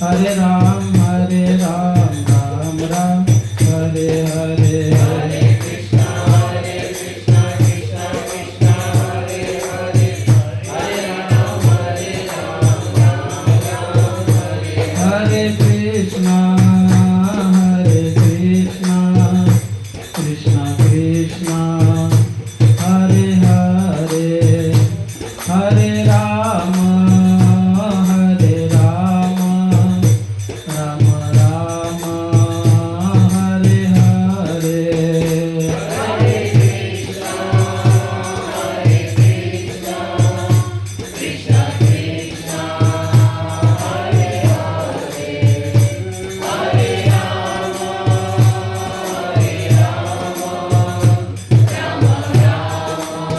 हरे राम राम राम हरे हरे। हरे कृष्णा कृष्णा कृष्णा हरे हरे, हरे राम राम हरे हरे कृष्णा कृष्णा कृष्णा हरे हरे, हरे राम राम राम हरे हरे। हरे कृष्णा कृष्णा कृष्णा हरे हरे, हरे राम राम हरे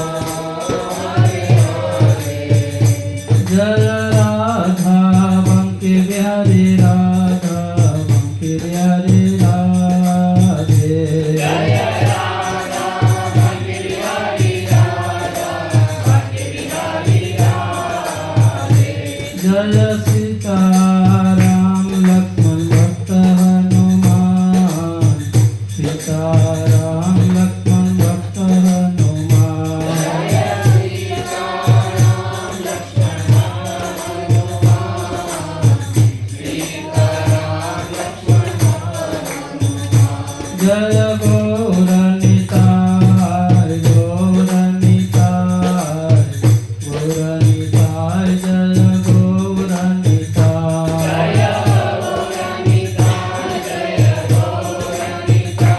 हरे। जय राधा बंके बिहारी राधा बंके बिहारी राधे। जय राधा बंके बिहारी राधा बंके बिहारी राधे। जय सीताराम लक्ष्मण भक्त हनुमान, सीताराम लक्ष्मण भक्त हनुमान। जय सीताराम लक्ष्मण भक्त हनुमान, सीताराम लक्ष्मण भक्त हनुमान। जय गौरनिताय गौरनिताय गौरनिताय, जय गौरनिताय। जय गौरनिताय जय गौरनिताय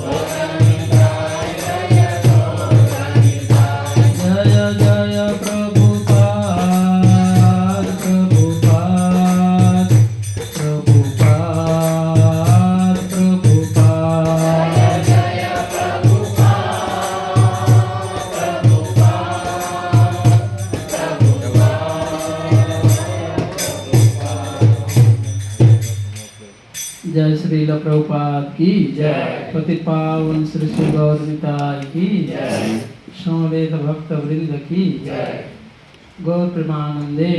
गौरनिताय जय गौरनिताय। जय जय प्रभुपाद प्रभुपाद प्रभुपाद प्रभुपाद। जय जय श्रील प्रभुपाद की जय। पतित पावन श्री श्री गौर निताय की जय। समवेत भक्त वृंद की जय। गौर प्रेमानंदे।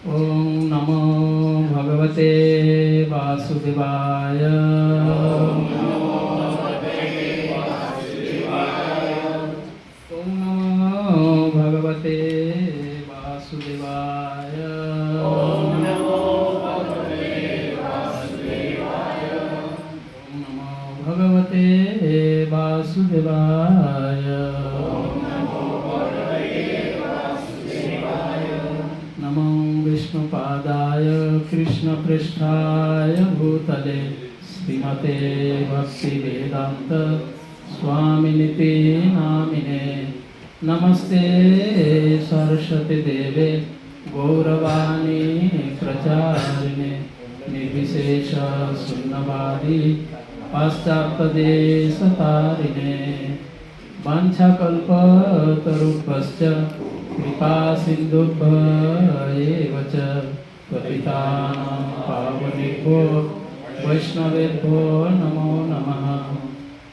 ओम नमो भगवते वासुदेवाय। ओम नमो भगवते वासुदेवाय। ओम नमो भगवते वासुदेवाय। ओम नमो भगवते वासुदेवाय। ओम नमो भगवते वासुदेवाय। नमो विष्णुपादाय कृष्णपृष्ठाय भूतले श्रीमते भक्तिवेदान्त स्वामिनिति नामिने। नमस्ते सरस्वती देवे गौरवाणी प्रचारिणे, निर्विशेष शून्यवादी पाश्चात्यदेशतारिणे। वाञ्छाकल्पतरुभ्यश्च कृपा सिन्धुभ्येव च पतितानां पावनेभ्यो वैष्णवेभ्यो नमो नमः।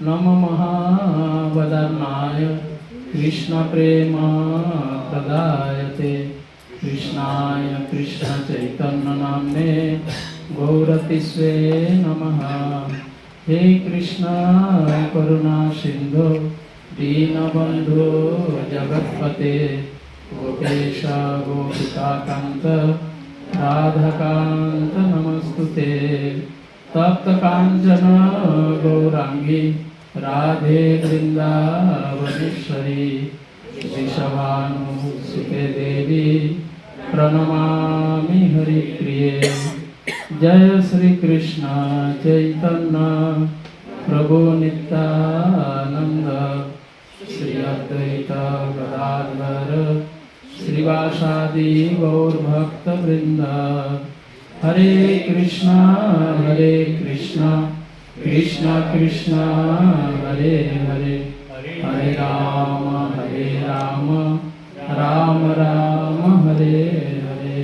नमो महावदनाय कृष्ण प्रेम प्रदायते, कृष्णाय कृष्ण चैतन्य नाम्ने गौरतिस्वे नमः। हे कृष्ण करुणा सिंधु दीनबंधु जगत्पते, गोपेश गोपिकान्त राधाकान्त नमस्तुते। तप्त कांचन गौरांगी राधे वृंदावनेश्वरी, वृषभानुसुते देवी प्रणमामि हरिप्रिये। जय श्री कृष्ण चैतन्य प्रभु नित्यानंद, श्री अद्वैत गदाधर श्रीवासादि गौर भक्त वृंद। हरे कृष्णा कृष्ण कृष्ण हरे हरे, हरे राम राम राम हरे हरे।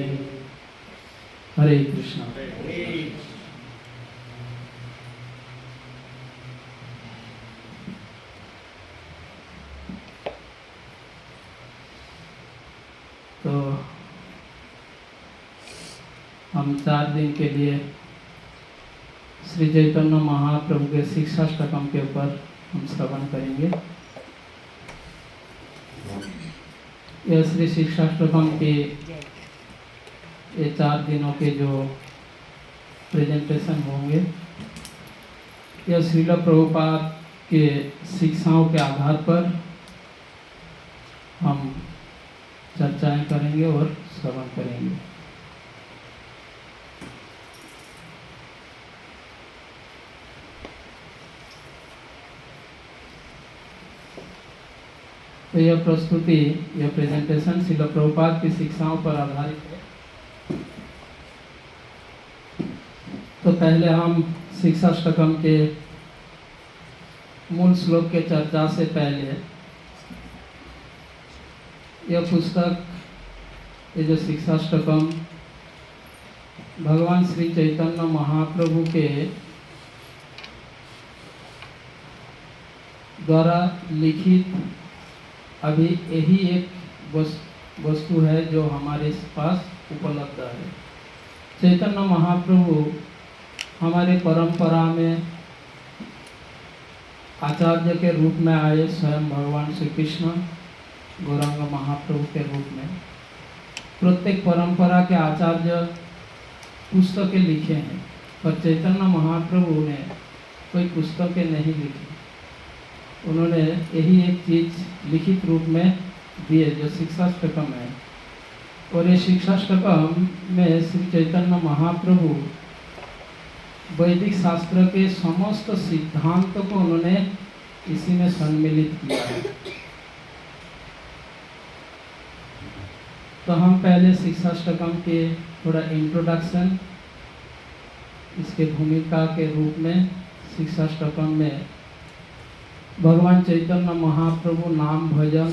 हरे कृष्ण। तो हम 4 दिन के लिए श्री चैतन्य महाप्रभु के शिक्षाष्टकम के ऊपर हम श्रवण करेंगे। यह श्री शिक्षाष्टकम के ये 4 दिनों के जो प्रेजेंटेशन होंगे, यह श्रील प्रभुपाद के शिक्षाओं के आधार पर हम चर्चाएं करेंगे और श्रवण करेंगे। तो यह प्रस्तुति, यह प्रेजेंटेशन श्रील प्रभुपाद की शिक्षाओं पर आधारित है। तो पहले हम शिक्षाष्टकम के मूल श्लोक के चर्चा से पहले यह पुस्तक, ये जो शिक्षाष्टकम भगवान श्री चैतन्य महाप्रभु के द्वारा लिखित अभी यही एक वस्तु है जो हमारे पास उपलब्ध है। चैतन्य महाप्रभु हमारे परंपरा में आचार्य के रूप में आए, स्वयं भगवान श्री कृष्ण गौरांग महाप्रभु के रूप में। प्रत्येक परंपरा के आचार्य पुस्तकें लिखे हैं, पर चैतन्य महाप्रभु ने कोई पुस्तकें नहीं लिखी। उन्होंने यही एक चीज लिखित रूप में दिए जो शिक्षाष्टकम है। और ये शिक्षाष्टकम में श्री चैतन्य महाप्रभु वैदिक शास्त्र के समस्त सिद्धांतों को उन्होंने इसी में सम्मिलित किया है। तो हम पहले शिक्षाष्टकम के थोड़ा इंट्रोडक्शन, इसके भूमिका के रूप में शिक्षाष्टकम में भगवान चैतन्य महाप्रभु नाम भजन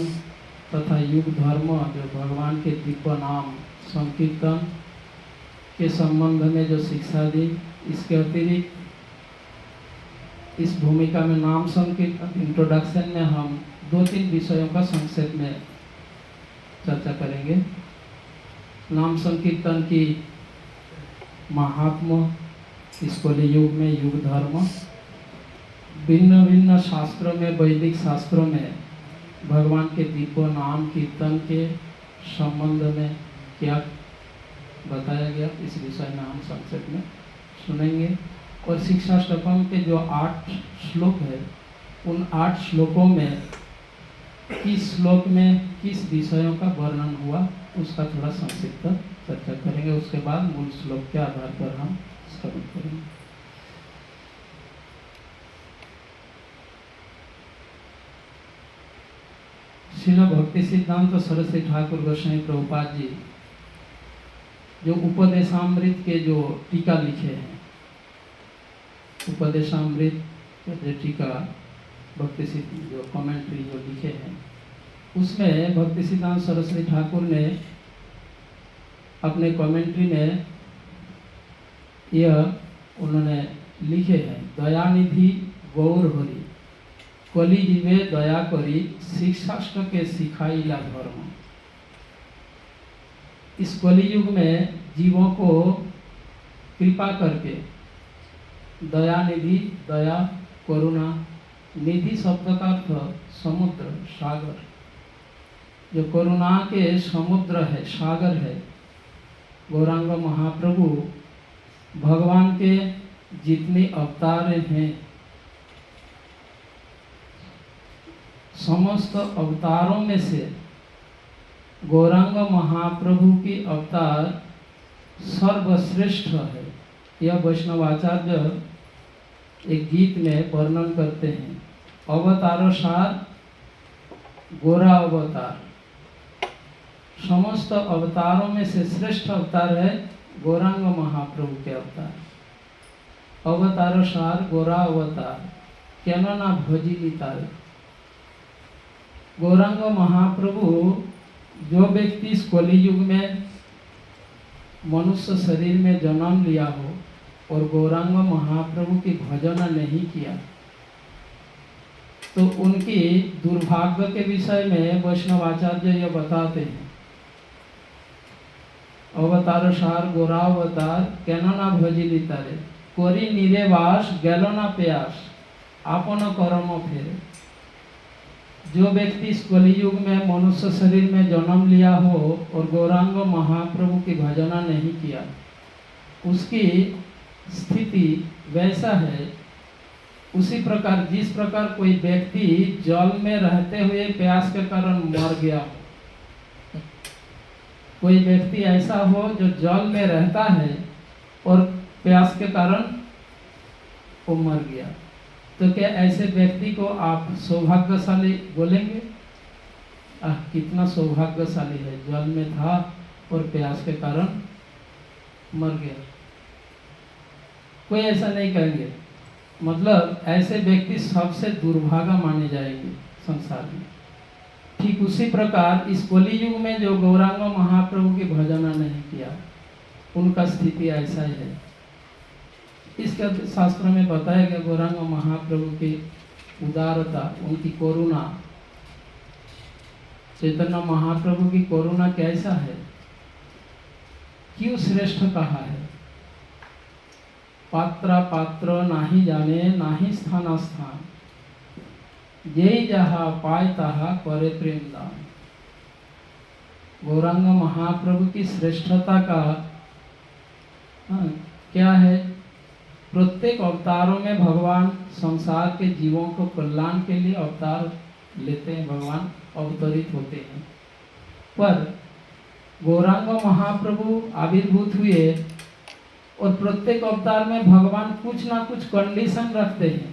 तथा युग धर्म, जो भगवान के दिव्य नाम संकीर्तन के संबंध में जो शिक्षा दी, इसके अतिरिक्त इस भूमिका में नाम संकीर्तन इंट्रोडक्शन में हम 2-3 विषयों का संक्षेप में चर्चा करेंगे। नाम संकीर्तन की महात्मा, इसको युग में युग धर्म, भिन्न भिन्न शास्त्रों में, वैदिक शास्त्रों में भगवान के दिव्य नाम कीर्तन के संबंध में क्या बताया गया, इस विषय में हम संक्षेप में सुनेंगे। और शिक्षाष्टकम के जो 8 श्लोक है, उन 8 श्लोकों में किस श्लोक में किस विषयों का वर्णन हुआ, उसका थोड़ा संक्षिप्त चर्चा करेंगे। उसके बाद मूल श्लोक के आधार पर हम श्रवण करेंगे। श्रील भक्ति सिद्धांत सरस्वती ठाकुर गोस्वामी प्रभुपाद जी जो उपदेशामृत के जो टीका लिखे हैं, उपदेशामृत जो टीका भक्ति सिद्धांत जो कमेंट्री जो लिखे हैं, उसमें भक्ति सिद्धांत सरस्वती ठाकुर ने अपने कमेंट्री में यह उन्होंने लिखे हैं, दयानिधि गौर हरि कली जीवे दया करी शिक्षाष्ट के सिखाईला धर्म। इस कलियुग में जीवों को कृपा करके दया निधि, दया करुणा, निधि शब्द का अर्थ समुद्र सागर, जो करुणा के समुद्र है, सागर है, गौरांग महाप्रभु भगवान के जितने अवतार हैं, समस्त अवतारों में से गौरांग महाप्रभु की अवतार सर्वश्रेष्ठ है। यह वैष्णवाचार्य एक गीत में वर्णन करते हैं, अवतारो सार गोरा अवतार। समस्त अवतारों में से श्रेष्ठ अवतार है गौरांग महाप्रभु के अवतार। अवतारो सार गोरा अवतार केनो ना भजिली तारे। गौरांग महाप्रभु जो व्यक्ति इस कलियुग में मनुष्य शरीर में जन्म लिया हो और गौरांग महाप्रभु की भजन नहीं किया, तो उनकी दुर्भाग्य के विषय में वैष्णवाचार्य यह बताते हैं অবতার সার গোরাবতার কেন না ভজিলি তারে করি নিরেবাস গেল না পেয়াস आपन कर्म फेरे। जो व्यक्ति इस कलियुग में मनुष्य शरीर में जन्म लिया हो और गौरांग महाप्रभु की भजना नहीं किया, उसकी स्थिति वैसा है उसी प्रकार जिस प्रकार कोई व्यक्ति जल में रहते हुए प्यास के कारण मर गया हो। कोई व्यक्ति ऐसा हो जो जल में रहता है और प्यास के कारण वो मर गया, तो क्या ऐसे व्यक्ति को आप सौभाग्यशाली बोलेंगे? कितना सौभाग्यशाली है, जल में था और प्यास के कारण मर गया। कोई ऐसा नहीं कहेंगे, मतलब ऐसे व्यक्ति सबसे दुर्भागा माने जाएंगे संसार में। ठीक उसी प्रकार इस कलियुग में जो गौरांग महाप्रभु की भजना नहीं किया, उनका स्थिति ऐसा ही है। इसके शास्त्र में बताया गया गौरांग महाप्रभु की उदारता, उनकी करुणा। चैतन्य महाप्रभु की करुणा कैसा है, क्यों श्रेष्ठ कहा है? पात्र पात्र नाही जाने नाही स्थान स्थान, जेई जहा पाय तहा करे प्रेम दान। गौरांग महाप्रभु की श्रेष्ठता का क्या है? प्रत्येक अवतारों में भगवान संसार के जीवों को कल्याण के लिए अवतार लेते हैं, भगवान अवतरित होते हैं। पर गौरांग महाप्रभु आविर्भूत हुए और प्रत्येक अवतार में भगवान कुछ ना कुछ कंडीशन रखते हैं।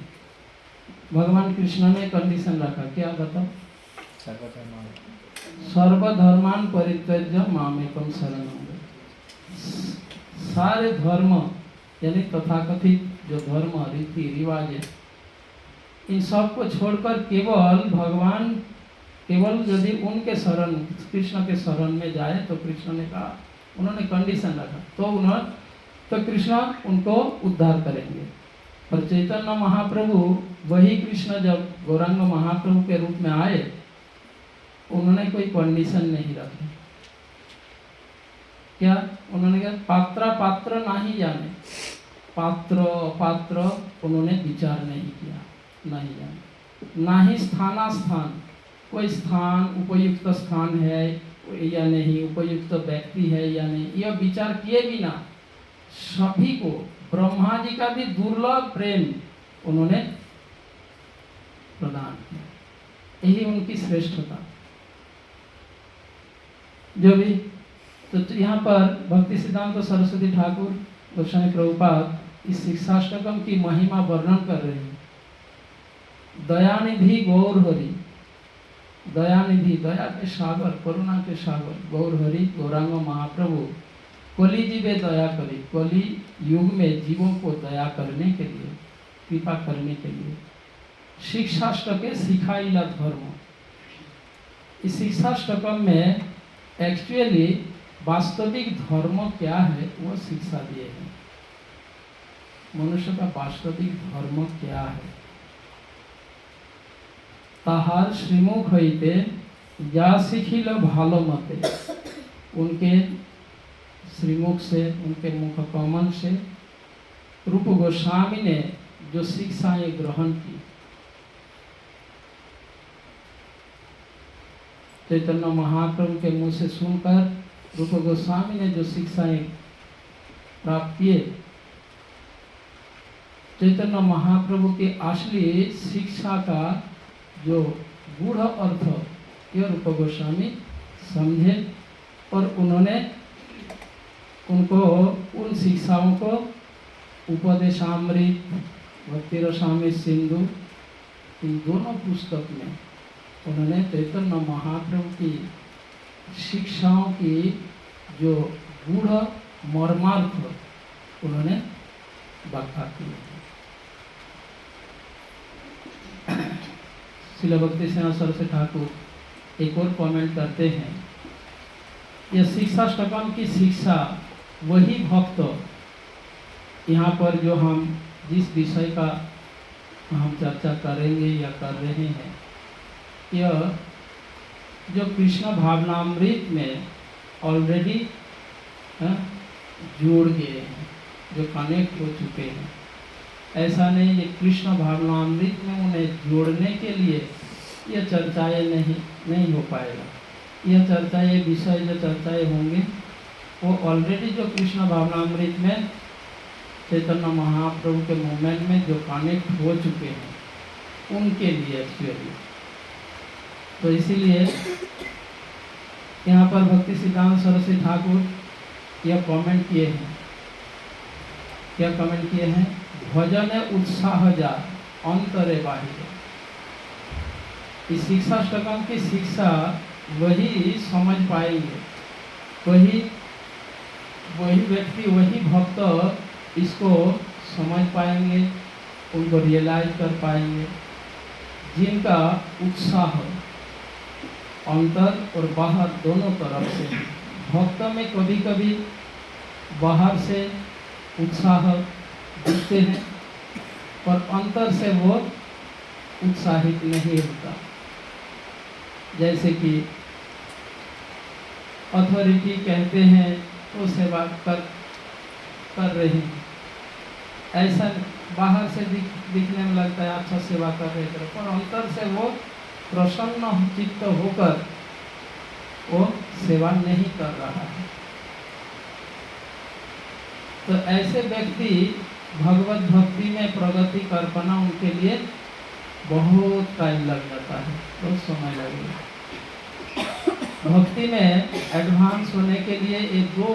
भगवान कृष्ण ने कंडीशन रखा, क्या बताओ? सर्वधर्मान परित्यज्य मामेकम शरणं। सारे धर्म यानी तथाकथित जो धर्म रीति रिवाज है, इन सब को छोड़कर केवल भगवान, केवल यदि उनके शरण, कृष्ण के शरण में जाए तो कृष्ण ने कहा, उन्होंने कंडीशन रखा, तो कृष्ण उनको उद्धार करेंगे। और चैतन्य महाप्रभु वही कृष्ण जब गौरांग महाप्रभु के रूप में आए, उन्होंने कोई कंडीशन नहीं रखी। क्या उन्होंने कहा? पात्र पात्र नहीं जाने, पात्र अपात्र उन्होंने विचार नहीं किया, नहीं जाने। ना ही स्थाना स्थान, कोई स्थान उपयुक्त स्थान है या नहीं, उपयुक्त व्यक्ति है या नहीं, यह विचार किए बिना सभी को ब्रह्मा जी का भी दुर्लभ प्रेम उन्होंने प्रदान किया। यही उनकी श्रेष्ठता। जो भी तो यहाँ पर भक्ति सिद्धांत सरस्वती ठाकुर गोस्वामी प्रभुपाद इस शिक्षाष्टकम की महिमा वर्णन कर रहे हैं। दयानिधि गौर हरि, दयानिधि, दया के सागर, करुणा के सागर गौर हरि गौरांग महाप्रभु कली जीवे दया करी, कली युग में जीवों को दया करने के लिए, कृपा करने के लिए शिक्षाष्टके सिखाइला धर्म। इस शिक्षाष्टकम में एक्चुअली वास्तविक धर्म क्या है वो शिक्षा दिए हैं। मनुष्य का वास्तविक धर्म क्या है? ताहार श्रीमुख हईते जा शिखिल भालो मते, उनके श्रीमुख से, उनके मुख कमल से रूप गोस्वामी ने जो शिक्षाएं ग्रहण की, चैतन्य महाप्रभु के मुंह से सुनकर रूप गोस्वामी ने जो शिक्षाएं प्राप्त किए, चैतन्य महाप्रभु की असली शिक्षा का जो गूढ़ अर्थ यह रूप गोस्वामी समझे और उन्होंने उनको उन शिक्षाओं को उपदेशामृत, भक्ति रसामृत सिंधु, इन दोनों पुस्तक में उन्होंने चैतन्य महाप्रभु की शिक्षाओं की जो गूढ़ मर्मार्थ उन्होंने व्याख्या की। श्रील भक्ति सिद्धांत सरस्वती ठाकुर एक और कमेंट करते हैं, यह शिक्षाष्टकम की शिक्षा वही भक्त, यहाँ पर जो हम जिस विषय का हम चर्चा करेंगे या कर रहे हैं, यह जो कृष्ण भावनामृत में ऑलरेडी हाँ, जुड़ गए हैं, जो कनेक्ट हो चुके हैं। ऐसा नहीं ये कृष्ण भावनामृत में उन्हें जोड़ने के लिए ये चर्चाएं नहीं हो पाएगा। यह चर्चा, ये विषय जो चर्चाएं होंगे वो ऑलरेडी जो कृष्ण भावनामृत में चैतन्य महाप्रभु के मूवमेंट में जो कनेक्ट हो चुके हैं उनके लिए एक्चुअली। तो इसीलिए यहाँ पर भक्ति सिद्धांत सरस्वती ठाकुर यह कमेंट किए हैं, क्या कमेंट किए हैं? भजन उत्साह जा अंतरे बाहिर। इस शिक्षा अष्टकम की शिक्षा वही समझ पाएंगे, वही व्यक्ति, वही भक्त इसको समझ पाएंगे, उनको रियलाइज कर पाएंगे, जिनका उत्साह अंतर और बाहर दोनों तरफ से। भक्त में कभी कभी बाहर से उत्साह दिखते हैं पर अंतर से वो उत्साहित नहीं होता। जैसे कि अथॉरिटी कहते हैं वो सेवा कर रहे हैं, ऐसा बाहर से दिखने में लगता है अच्छा सेवा कर रहे हैं, पर अंतर से वो प्रसन्न चित्त होकर वो सेवा नहीं कर रहा है। तो ऐसे व्यक्ति भगवत भक्ति में प्रगति कर पाना उनके लिए बहुत टाइम लग जाता है, बहुत समय लगेगा। भक्ति में एडवांस होने के लिए ये दो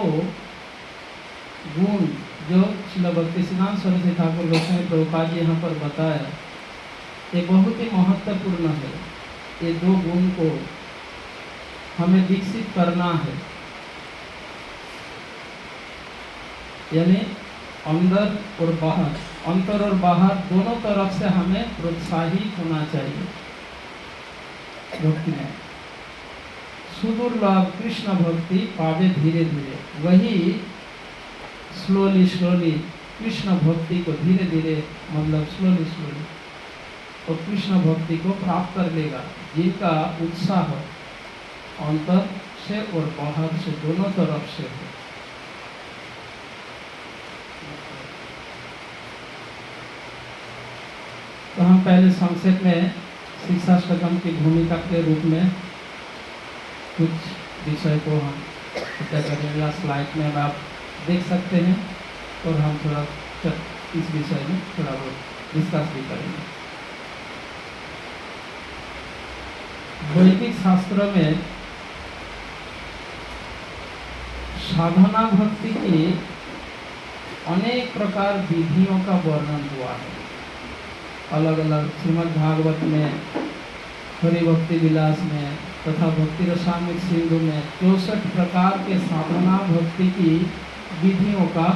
गुण जो श्रील भक्ति सिद्धांत सरस्वती ठाकुर गोस्वामी प्रभुपाद जी यहाँ पर बताया, ये बहुत ही महत्वपूर्ण है। ये दो गुण को हमें विकसित करना है, यानी अंदर और बाहर, अंतर और बाहर दोनों तरफ से हमें प्रोत्साहित होना चाहिए। भक्ति में सुदुर्लभ कृष्ण भक्ति पावे धीरे धीरे, वही स्लोली कृष्ण भक्ति को धीरे धीरे मतलब स्लोली और कृष्ण भक्ति को प्राप्त कर लेगा, जिनका उत्साह अंतर से और बाहर से दोनों तरफ से है। तो हम पहले संक्षेप में शिक्षा अष्टकम की भूमिका के रूप में कुछ विषय को हम चर्चा करेंगे। या स्लाइड में आप देख सकते हैं और हम थोड़ा इस विषय में थोड़ा बहुत डिस्कस भी करेंगे। वैदिक शास्त्र में साधना भक्ति की अनेक प्रकार विधियों का वर्णन हुआ है। अलग अलग श्रीमद् भागवत में, हरि भक्ति विलास में तथा भक्ति रसामृत सिंधु में 64 प्रकार के साधना भक्ति की विधियों का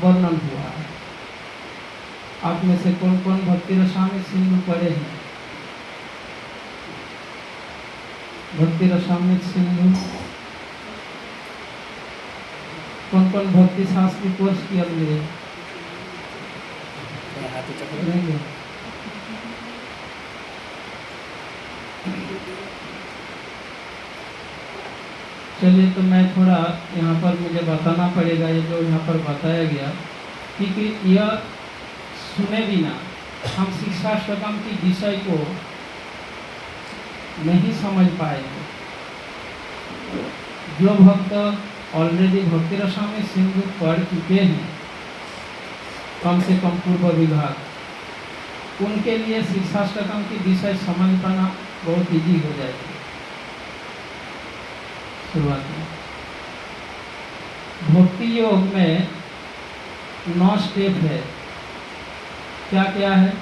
वर्णन हुआ है। आप में से कौन कौन भक्ति रसामृत सिंधु पढ़े हैं? भक्ति रसामृत सिंधु कौन कौन भक्ति शास्त्री कोर्स किया हुए? चलिए, तो मैं थोड़ा यहाँ पर मुझे बताना पड़ेगा ये जो यहाँ पर बताया गया, क्योंकि यह सुने बिना हम शिक्षा अष्टकम की विषय को नहीं समझ पाएंगे। जो भक्त ऑलरेडी भक्ति रसामृत सिंधु पढ़ चुके हैं, कम से कम पूर्व विभाग, उनके लिए शिक्षा अष्टकम की विषय समझ पाना बहुत इजी हो जाएगी। शुरुआत में भक्ति योग में 9 स्टेप है। क्या क्या है?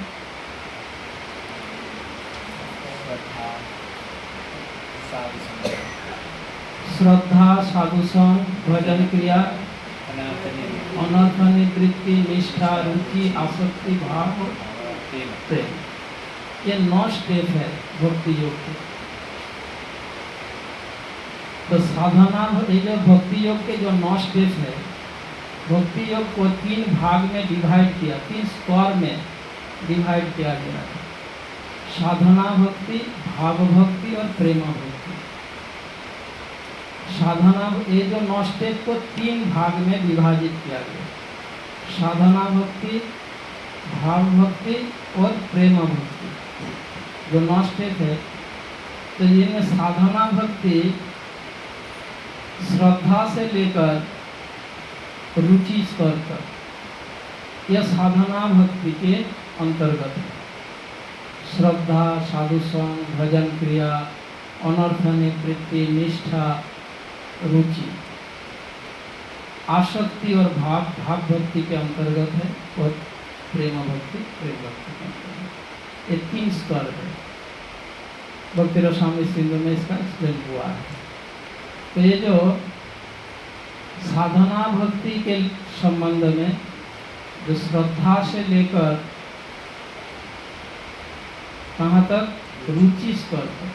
श्रद्धा, साधु संग, भजन क्रिया, अनर्थ निवृत्ति, निष्ठा, रुचि, आसक्ति, भाव, प्रेम। ये 9 स्टेप है भक्ति योग के। तो साधना, ये जो भक्ति योग के जो 9 स्टेप है, भक्ति योग को 3 भाग में डिवाइड किया, 3 स्तर में डिवाइड किया गया है। साधना भक्ति, भाव भक्ति और प्रेम भक्ति। साधना, ये जो 9 स्टेप को 3 भाग में विभाजित किया गया, साधना भक्ति, भाव भक्ति और प्रेम भक्ति, जो 9 स्टेप है। तो इनमें साधना भक्ति श्रद्धा से लेकर रुचि स्तर तक, यह साधना भक्ति के अंतर्गत है। श्रद्धा, साधु संग, भजन क्रिया, अनर्थ निवृत्ति, निष्ठा, रुचि, आसक्ति और भाव भक्ति के अंतर्गत है, और प्रेम भक्ति के अंतर्गत। ये 3 स्तर है। भक्ति रसामृत सिंधु में इसका एक्सप्लेन हुआ है। तो ये जो साधना भक्ति के संबंध में जो श्रद्धा से लेकर कहाँ तक, रुचि स्तर तक,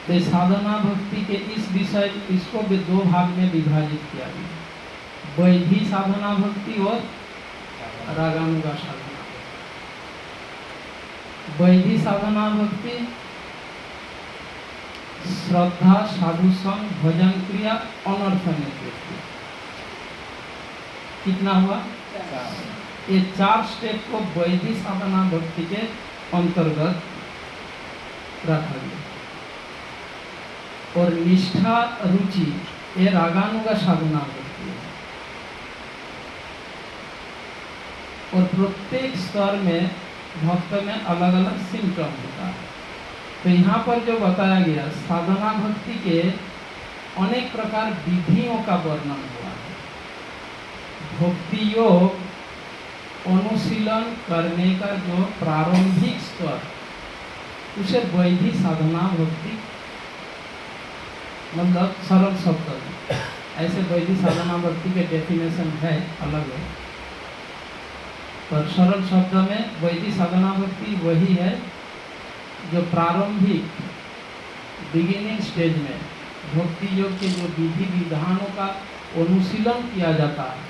तो साधना भक्ति के इस विषय, इसको भी 2 भाग में विभाजित किया गया, वैधि साधना भक्ति और रागानुगा साधना। वैधि साधना भक्ति श्रद्धा, साधु संग, भजन क्रिया, अनर्थ निवृत्ति, कितना हुआ? 4। ये 4 स्टेप को वैधि साधना भक्ति के अंतर्गत रखा गया। और निष्ठा, रुचि, ये रागानुगा साधना भक्ति है। और प्रत्येक स्तर में भक्त में अलग अलग सिम्टम होता है। तो यहाँ पर जो बताया गया, साधना भक्ति के अनेक प्रकार विधियों का वर्णन हुआ है। भक्ति योग अनुशीलन करने का जो प्रारंभिक स्तर, उसे वैधि साधना भक्ति, मतलब सरल शब्द में, ऐसे वैधि साधना भक्ति के डेफिनेशन है, अलग है, पर सरल शब्द में वैधि साधना भक्ति वही है जो प्रारंभिक बिगिनिंग स्टेज में भक्ति योग के जो विधि विधानों का अनुशीलन किया जाता है,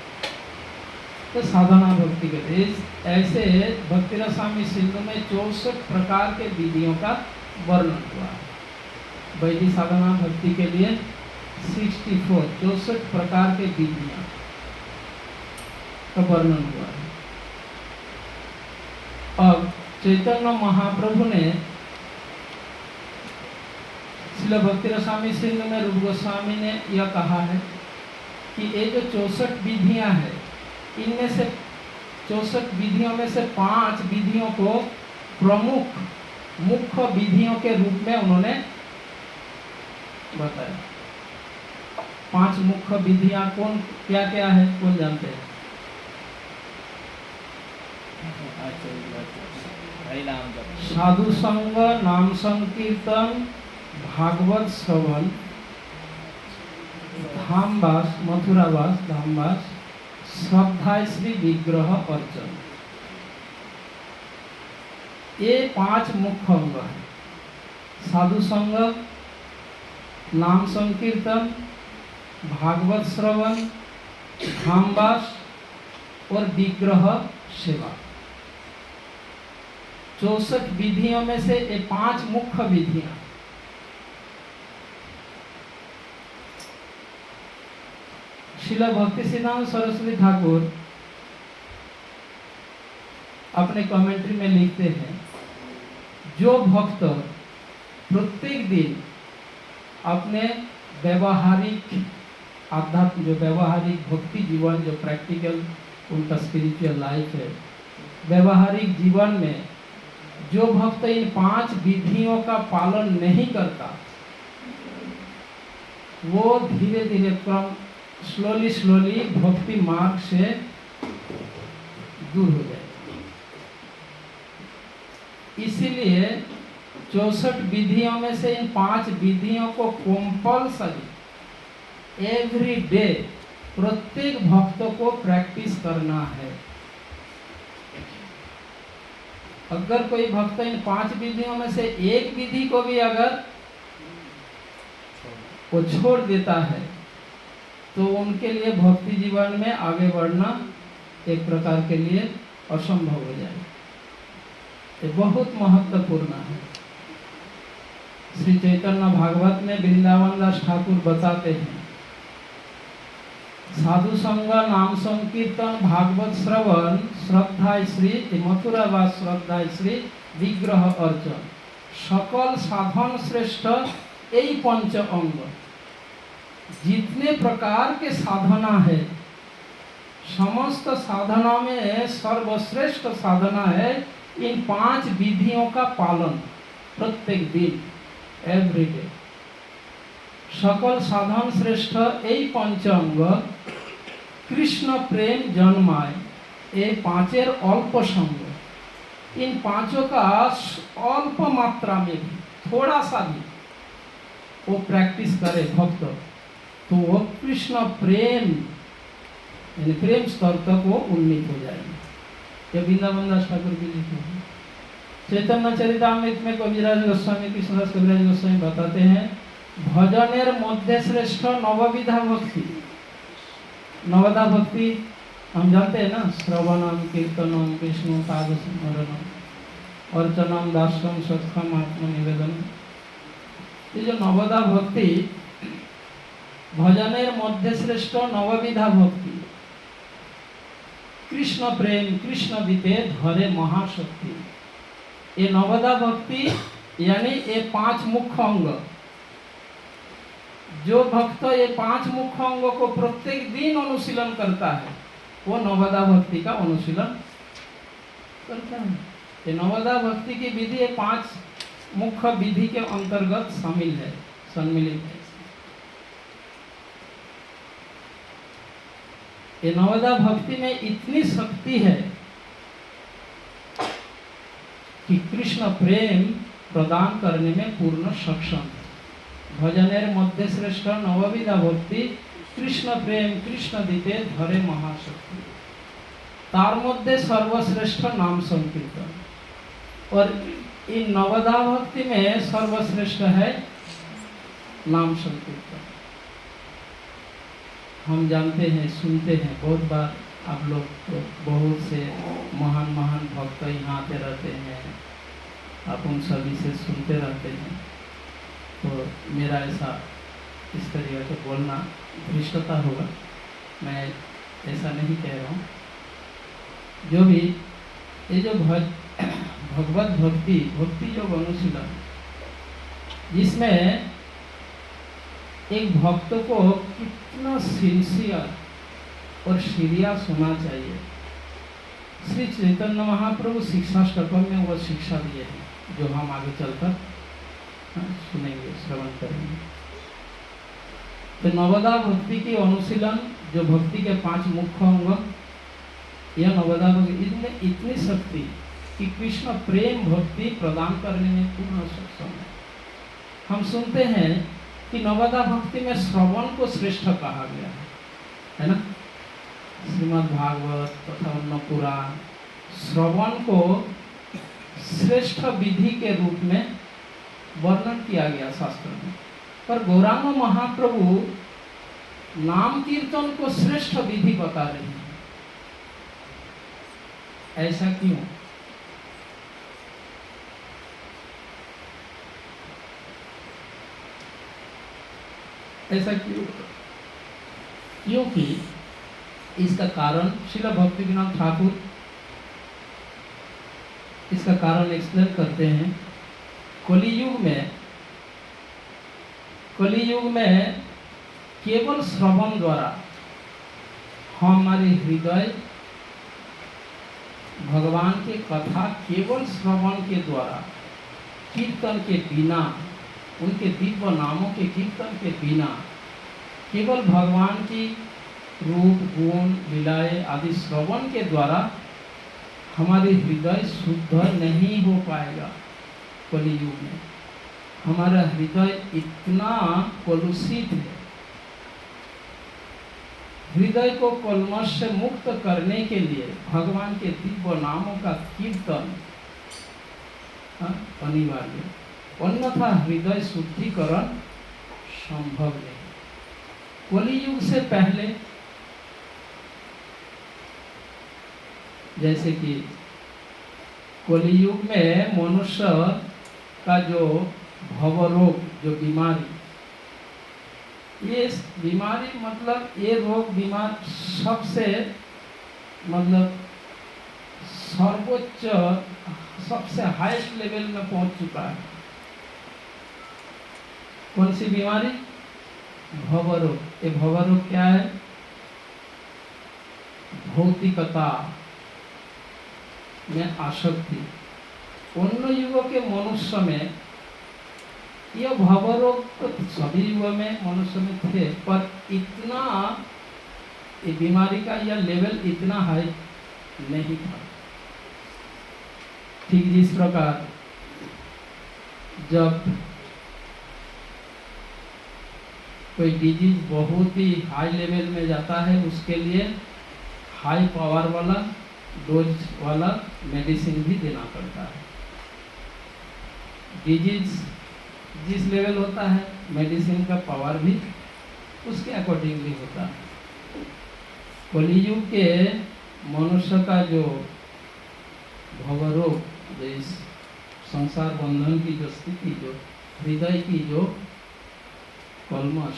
तो साधना भक्ति कहते हैं। ऐसे भक्ति रसामृत सिंधु में 64 प्रकार के विधियों का वर्णन हुआ है। वैधि साधना भक्ति के लिए 64 प्रकार के विधियां का वर्णन हुआ है। अब चैतन्य महाप्रभु ने श्रील भक्ति रसामृत सिंधु में रूप गोस्वामी ने यह कहा है कि ये जो 64 विधियां हैं, इनमें से 64 विधियों में से 5 विधियों को प्रमुख मुख्य विधियों के रूप में उन्होंने बताया। 5 मुख्य विधियां कौन क्या क्या है, कौन जानते हैं? साधु संग, नाम संकीर्तन, भागवत श्रवण, धामवास, मथुरावास, धामवास, श्रद्धा श्री विग्रह अर्चन, ये 5 मुख्य अंग है। साधु संग, नाम संकीर्तन, भागवत श्रवण, धामवास और विग्रह सेवा। 64 विधियों में से ये 5 मुख्य विधियां। श्रील भक्ति सिद्धांत सरस्वती ठाकुर अपने कमेंट्री में लिखते हैं, जो भक्त प्रत्येक दिन अपने व्यवहारिक आध्यात्म, जो व्यवहारिक भक्ति जीवन, जो प्रैक्टिकल उनका स्पिरिचुअल लाइफ है, व्यवहारिक जीवन में जो भक्त इन 5 विधियों का पालन नहीं करता, वो धीरे धीरे क्रम स्लोली भक्ति मार्ग से दूर हो जाए। इसीलिए 64 विधियों में से इन 5 विधियों को कंपल्सरी एवरी डे प्रत्येक भक्त को प्रैक्टिस करना है। अगर कोई भक्त इन 5 विधियों में से एक विधि को भी अगर वो छोड़ देता है, तो उनके लिए भक्ति जीवन में आगे बढ़ना एक प्रकार के लिए असंभव हो जाए। ये बहुत महत्वपूर्ण है। श्री चैतन्य भागवत में वृंदावन दास ठाकुर बताते हैं, साधु संग, नाम संकीर्तन, भागवत श्रवण, श्रद्धा श्री मथुरा व श्रद्धा श्री विग्रह अर्चन, सकल साधन श्रेष्ठ यही पंच अंग। जितने प्रकार के साधना है, समस्त साधना में सर्वश्रेष्ठ साधना है इन 5 विधियों का पालन प्रत्येक दिन, एवरीडे। सकल साधन श्रेष्ठ यही पंचांग, कृष्ण प्रेम जन्माय, ये 5 अल्प संग। इन 5 का अल्प मात्रा में भी, थोड़ा सा भी वो प्रैक्टिस करे भक्त, तो वो कृष्ण प्रेम यानी प्रेम स्तर तक वो उन्नीत हो जाएंगे। ये वृंदावन दास ठाकुर की लिखी है। चैतन्य चरितामृत में कविराज गोस्वामी, कृष्णदास कविराज गोस्वामी बताते हैं, भजनेर मध्य श्रेष्ठ नवविधा भक्ति। नवदा भक्ति हम जानते हैं ना, श्रवणम, कीर्तनम, विष्णु पाद स्मरणम, अर्चनम, दास्यम, सत्संगम, आत्मनिवेदनम। ये जो नवदा भक्ति, भजनेर मध्य श्रेष्ठ नवविधा भक्ति, कृष्ण प्रेम, कृष्ण बीते धरे महाशक्ति। ये नवदा भक्ति यानी ये 5 मुख्य अंग। जो भक्त ये 5 मुख्य अंगों को प्रत्येक दिन अनुशीलन करता है, वो नवदा भक्ति का अनुशीलन करता है। ये नवदा भक्ति की विधि ये 5 मुख्य विधि के अंतर्गत शामिल है, सम्मिलित है। ये नवदा भक्ति में इतनी शक्ति है कि कृष्ण प्रेम प्रदान करने में पूर्ण सक्षम है। भजनेर मध्य श्रेष्ठ नवविधा भक्ति, कृष्ण प्रेम, कृष्ण दीते धरे महाशक्ति। तार मध्य सर्वश्रेष्ठ नाम संकीर्तन। और इन नवदा भक्ति में सर्वश्रेष्ठ है नाम संकीर्तन। हम जानते हैं, सुनते हैं, बहुत बार आप लोग तो बहुत से महान महान भक्त यहाँ आते रहते हैं, आप उन सभी से सुनते रहते हैं। तो मेरा ऐसा इस तरीके से बोलना धृष्टता होगा, मैं ऐसा नहीं कह रहा हूँ। जो भी ये जो भगवत भक्ति, भक्ति योग अनुशीलन, जिसमें एक भक्त को कितना सिंसियर और सीरियस होना चाहिए। श्री चैतन्य महाप्रभु शिक्षा स्टकम में वो शिक्षा दिए हैं, जो हम आगे चलकर सुनेंगे, श्रवण करेंगे। तो नवदा भक्ति की अनुशीलन, जो भक्ति के 5 मुख्य अंग, यह नवदा भक्ति, इसमें इतनी शक्ति कि कृष्ण प्रेम भक्ति प्रदान करने में पूर्ण सक्षम है। हम सुनते हैं कि नवदा भक्ति में श्रवण को श्रेष्ठ कहा गया है ना। श्रीमद् भागवत तथा अन्य पुराण श्रवण को श्रेष्ठ विधि के रूप में वर्णन किया गया शास्त्र में। पर गौरांग महाप्रभु नाम कीर्तन को श्रेष्ठ विधि बता रहे हैं। ऐसा क्यों? ऐसा क्यों? क्योंकि इसका कारण श्रील भक्तिविनोद ठाकुर इसका कारण एक्सप्लेन करते हैं। कलियुग में केवल श्रवण द्वारा हमारे हृदय भगवान के कथा केवल श्रवण के द्वारा, कीर्तन के बिना, उनके दिव्य नामों के कीर्तन के बिना, केवल भगवान की रूप गुण लीलाएं आदि श्रवण के द्वारा हमारे हृदय शुद्ध नहीं हो पाएगा। कलियुग में हमारा हृदय इतना कलुषित है। हृदय को कलमश से मुक्त करने के लिए भगवान के दिव्य नामों का कीर्तन अनिवार्य, अन्यथा हृदय शुद्धिकरण संभव नहीं। कलियुग से पहले जैसे कि कलियुग में मनुष्य का जो भवरोग, जो बीमारी, ये बीमारी मतलब ये रोग बीमार सबसे मतलब सर्वोच्च, सबसे हाईएस्ट लेवल में पहुंच चुका है। कौन सी बीमारी? भवरोग। ये भवरोग क्या है? भौतिकता में आसक्ति। उन युगों के मनुष्य में यह भवरोग तो सभी युगों में मनुष्य में थे, पर इतना ये बीमारी का यह लेवल इतना हाई नहीं था। ठीक जिस प्रकार जब कोई डिजीज बहुत ही हाई लेवल में जाता है, उसके लिए हाई पावर वाला, डोज वाला मेडिसिन भी देना पड़ता है। डिजीज जिस लेवल होता है, मेडिसिन का पावर भी उसके अकॉर्डिंगली होता है। कलियुग के मनुष्य का जो भवरोग, जो इस संसार बंधन की जो स्थिति, जो हृदय की जो कलमश,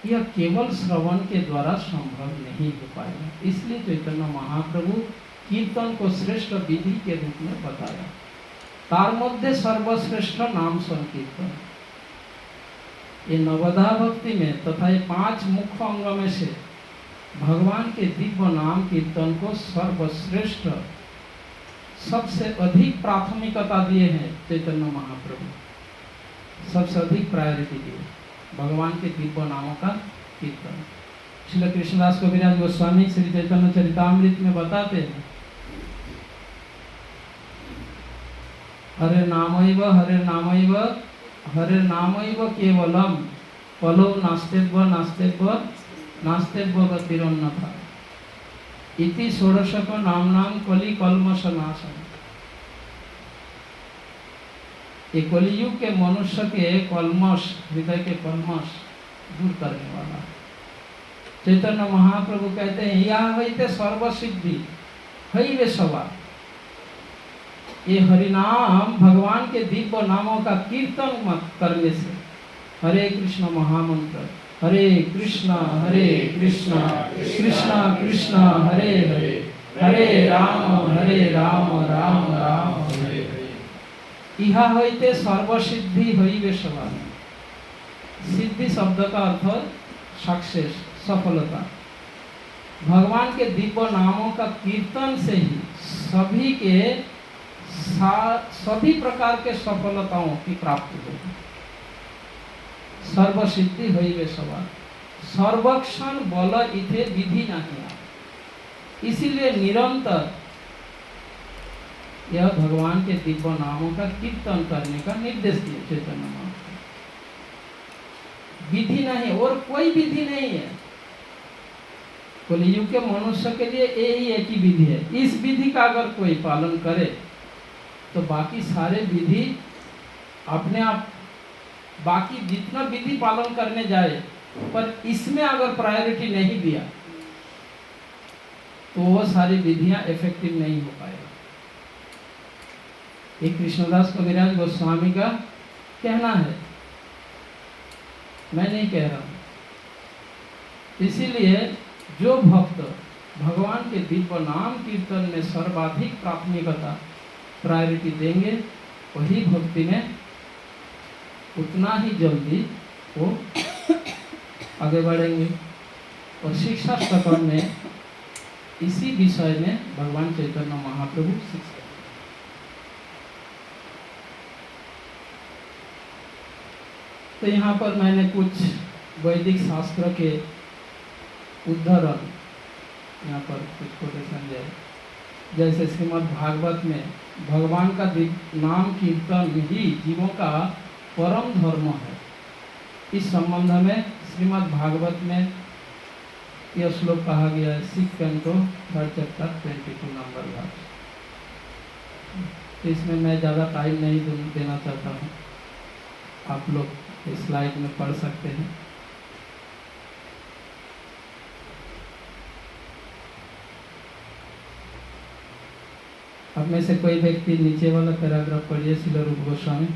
यह केवल श्रवण के द्वारा संभव नहीं हो पाएगा। इसलिए चैतन्य महाप्रभु कीर्तन को श्रेष्ठ विधि के रूप में बताया। तार मध्य सर्वश्रेष्ठ नाम संकीर्तन। ये नवधा भक्ति में तथा ये 5 मुख्य अंग में से भगवान के दिव्य नाम कीर्तन को सर्वश्रेष्ठ, सबसे अधिक प्राथमिकता दिए हैं चैतन्य महाप्रभु। सबसे अधिक प्रायोरिटी दिए भगवान के दिव्य नामों का कीर्तन। श्री कृष्णदास कविराज गोस्वामी श्री चैतन्य चरितामृत में बताते हैं, हरे नामैव हरे नामैव हरे नामैव केवलम पलो नास्तेव नास्तेव नास्तेव गतिरन्यथा इति षोडशक नाम कलि कल्मष नाशन। ये कलियुग के मनुष्य के कल्मष, हृदय के कल्मष दूर करने वाला। चैतन्य महाप्रभु कहते हैं, यह वैते सर्वसिद्धि हई वे सवा। ये हरिनाम भगवान के दिव्य नामों का कीर्तन मत करने से, हरे कृष्ण महामंत्र, हरे कृष्ण कृष्ण कृष्ण हरे हरे, हरे राम राम राम हरे हरे, इहा होते सर्वसिद्धि हईवे सवा। सिद्धि शब्द का अर्थ सक्सेस, सफलता। भगवान के दिव्य नामों का कीर्तन से ही सभी प्रकार के सफलताओं की प्राप्ति होगी। सर्वसिद्धि हईवे सवा। सर्वक्षण बल इथे विधि नहीं। इसीलिए निरंतर यह भगवान के दिव्य नामों का कीर्तन करने का निर्देश दिया चैतन्य महाप्रभु। विधि नहीं, और कोई विधि नहीं है। कलियुग के मनुष्य के लिए यही एक ही विधि है। इस विधि का अगर कोई पालन करे तो बाकी सारे विधि अपने आप, बाकी जितना विधि पालन करने जाए पर इसमें अगर प्रायोरिटी नहीं दिया तो वो सारी विधियां इफेक्टिव नहीं हो पाएगा। ये कृष्णदास कविराज गोस्वामी का कहना है, मैं नहीं कह रहा हूं। इसीलिए जो भक्त भगवान के दिव्य नाम कीर्तन में सर्वाधिक प्राथमिकता, प्रायोरिटी देंगे, वही भक्ति में उतना ही जल्दी वो आगे बढ़ेंगे। और शिक्षा सफर में इसी विषय में भगवान चैतन्य महाप्रभु शिक्षा। तो यहाँ पर मैंने कुछ वैदिक शास्त्र के उद्धरण यहाँ पर कुछ कोटेशन दिया। जैसे श्रीमद् भागवत में भगवान का नाम कीर्तन ही जीवों का परम धर्म है। इस संबंध में श्रीमद् भागवत में यह श्लोक कहा गया है, 6 कैंटो 3rd चैप्टर 22 नंबर भाग। तो इसमें मैं ज़्यादा टाइम नहीं देना चाहता हूँ, आप लोग इस स्लाइड में पढ़ सकते हैं। अब में से कोई व्यक्ति नीचे वाला पैराग्राफ पढ़िए, श्रील रूप गोस्वामी।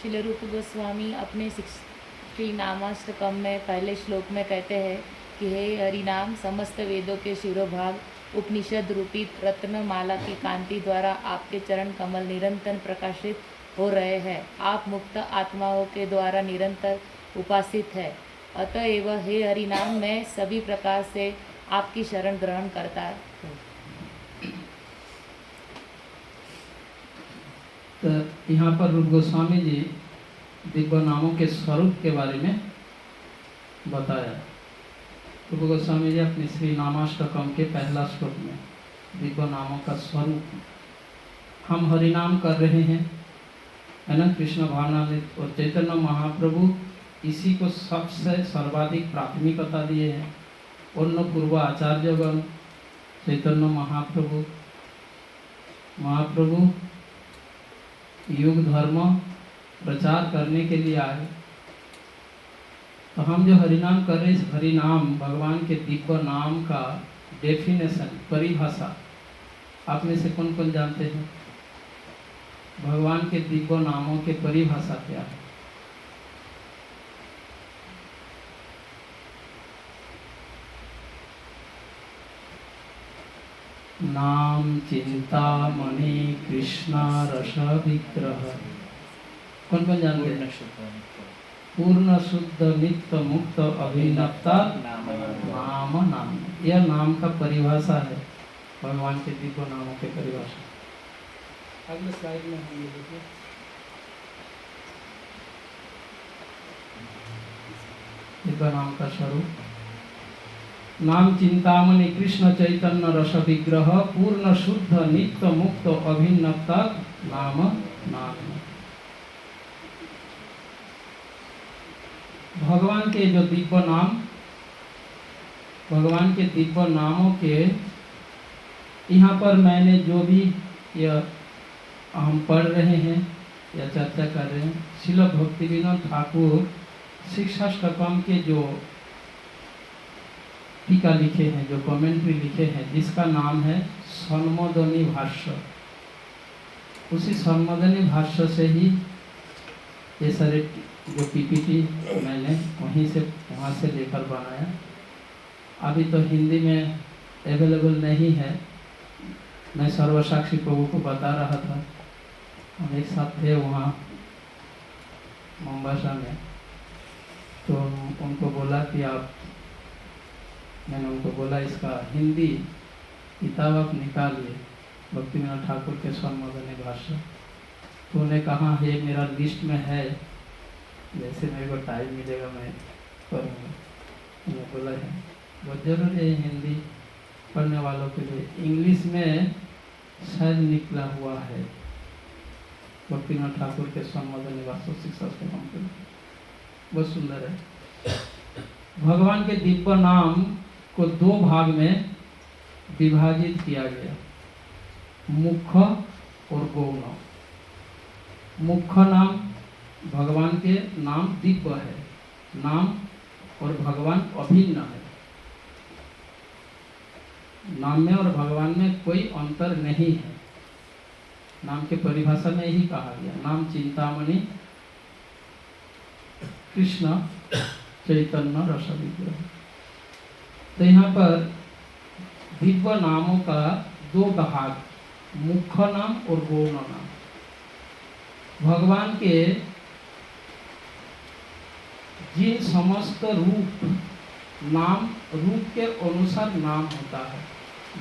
श्रील रूप गोस्वामी अपने श्री नामाष्टकम में पहले श्लोक में कहते हैं कि हे हरिनाम, समस्त वेदों के शिरोभाग उपनिषद रूपी रत्नमाला की कांति द्वारा आपके चरण कमल निरंतर प्रकाशित हो रहे हैं। आप मुक्त आत्माओं के द्वारा निरंतर उपासित है। अतएव हे हरिनाम, मैं सभी प्रकार से आपकी शरण ग्रहण करता हूँ। तो यहाँ पर रूप गोस्वामी जी दिव्य नामों के स्वरूप के बारे में बताया। रूप गोस्वामी जी अपने श्री नामाष्टकम के पहला श्लोक में दिव्य नामों का स्वरूप, हम हरिनाम कर रहे हैं, है ना। कृष्ण भावनामृत और चैतन्य महाप्रभु इसी को सबसे सर्वाधिक प्राथमिकता दिए हैं। अन्य पूर्व आचार्यगण चैतन्य महाप्रभु युग धर्म प्रचार करने के लिए आए। तो हम जो हरिनाम कर रहे हैं, इस हरिनाम भगवान के दिव्य नाम का डेफिनेशन, परिभाषा आप में से कौन कौन जानते हैं? भगवान के दिव्य नामों के परिभाषा क्या है? नाम चिंतामणि कृष्ण रस विग्रह, कौन कौन जानते हैं? पूर्ण शुद्ध नित्य मुक्त अभिनवता नाम नाम, यह नाम का परिभाषा है, भगवान के दिव्य नामों के परिभाषा। अगले स्लाइड में हम ये देखिए, दिव्य नाम का स्वरूप। नाम चिंतामणि कृष्ण चैतन्य रस विग्रह पूर्ण शुद्ध नित्य मुक्त अभिन्नता नाम नाम। भगवान के जो दिव्य नाम, भगवान के दिव्य नामों के यहाँ पर मैंने जो भी यह हम पढ़ रहे हैं या चर्चा कर रहे हैं, श्रील भक्तिविनोद ठाकुर शिक्षाष्टकम के जो टीका लिखे हैं, जो कमेंट्री लिखे हैं, जिसका नाम है संमोदनी भाष्य, उसी संमोदनी भाष्य से ही ये सारे जो पीपीटी मैंने वहाँ से लेकर बनाया। अभी तो हिंदी में अवेलेबल नहीं है। मैं सर्वसाक्षी प्रभु को बता रहा था, हम एक साथ थे वहाँ मोम्बासा में, तो उनको बोला कि मैंने उनको बोला इसका हिंदी किताब आप निकालिए, भक्तिविनोद ठाकुर के संमोदनी भाष्य। तो उन्हें कहा है मेरा लिस्ट में है, जैसे मेरे को टाइम मिलेगा मैं पढ़ूँगा। मैंने बोला है बहुत ज़रूरी है हिंदी पढ़ने वालों के लिए। इंग्लिश में शायद निकला हुआ है भक्तिविनोद ठाकुर के संमोदनी भाष्य शिक्षाष्टकम के, बहुत सुंदर है। भगवान के दिव्य नाम को दो भाग में विभाजित किया गया, मुख्य और गौण। मुख्य नाम, भगवान के नाम दिव्य है, नाम और भगवान अभिन्न है। नाम में और भगवान में कोई अंतर नहीं है। नाम के परिभाषा में यही कहा गया, नाम चिंतामणि कृष्ण चैतन्य रस विग्रह। तो यहाँ पर दिव्य नामों का दो भाग, मुख्य नाम और गौण नाम। भगवान के जिन समस्त रूप, नाम रूप के अनुसार नाम होता है।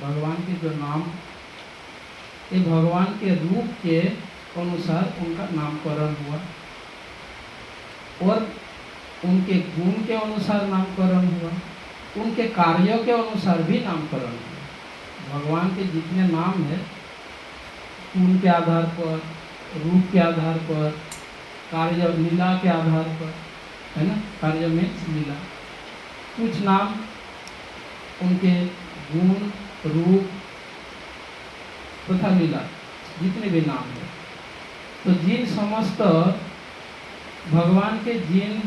भगवान के जो नाम, ये भगवान के रूप के अनुसार उनका नामकरण हुआ और उनके गुण के अनुसार नामकरण हुआ, उनके कार्यों के अनुसार भी नामकरण हुआ। भगवान के जितने नाम है, गुण के आधार पर, रूप के आधार पर, कार्य लीला के आधार पर, है ना, कार्य में लीला। कुछ नाम उनके गुण, रूप तथा लीला, जितने भी नाम है, तो जिन समस्त भगवान के जिन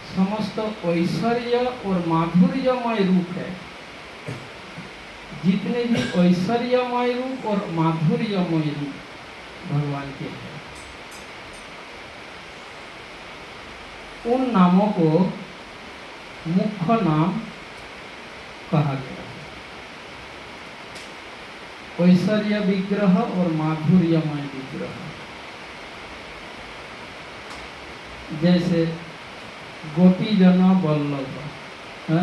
समस्त ऐश्वर्य और माधुर्यमय रूप है, जितने भी ऐश्वर्यमय रूप और माधुर्यमय रूप भगवान के हैं, उन नामों को मुख्य नाम कहा गया है। ऐश्वर्य विग्रह और माधुर्यमय विग्रह, जैसे गोपी जन वल्लभ है,